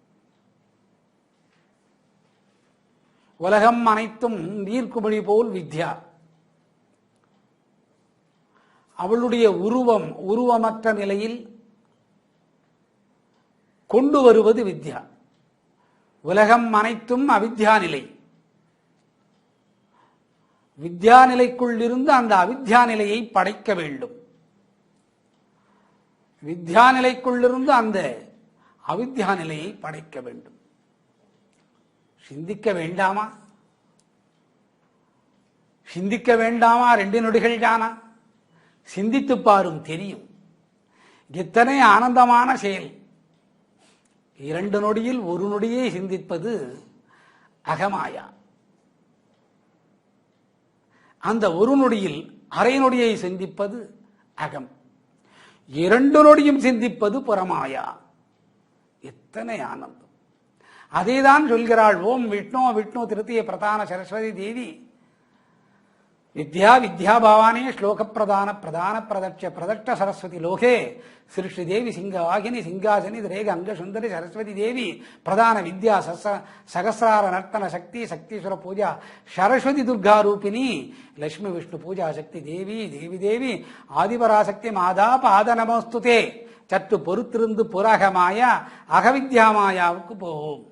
உலகம் அனைத்தும் நீர்க்குமிழி போல் வித்யா. அவளுடைய உருவமற்ற நிலையில் கொண்டு வருவது வித்யா. உலகம் அனைத்தும் அவித்யா நிலை. வித்யா நிலைக்குள் இருந்து அந்த அவித்யா நிலையை படைக்க வேண்டும். வித்யா நிலைக்குள்ளிருந்து அந்த அவித்யா நிலையை படைக்க வேண்டும். சிந்திக்க வேண்டாமா? சிந்திக்க வேண்டாமா? 2 நொடிகள் தானா? சிந்தித்து பாரும், தெரியும். எத்தனை ஆனந்தமான செயல். 2 நொடியில் 1 நொடியை சிந்திப்பது அகமாயா. அந்த 1 நொடியில் அரை நொடியை சிந்திப்பது அகம். 2 நொடியும் சிந்திப்பது புறமாயா. எத்தனை ஆனந்தம். அதேதான் சொல்கிறாள். ஓம் விஷ்ணு விஷ்ணு திருத்திய பிரதான சரஸ்வதி தேவி வித்யா வித்யா பவானே ஸ்லோக பிரதான பிரதான பிரதட்ச பிரதட்ச சரஸ்வதி லோகே சிருஷ்டி தேவி சிங்கவாகினி சிங்காசனி ரேக அங்க சுந்தரி சரஸ்வதி தேவி பிரதான வித்யா சகசிரார நர்த்தன சக்தி சக்தீஸ்வர பூஜா சரஸ்வதி துர்கா ரூபிணி லட்சுமி விஷ்ணு பூஜா சக்தி தேவி தேவி தேவி ஆதிபராசக்தி மாதா பாத நமஸ்துதே. சற்று பொறுத்திருந்து புறகமாயா அகவித்யா மாயாவுக்கு போவோம்.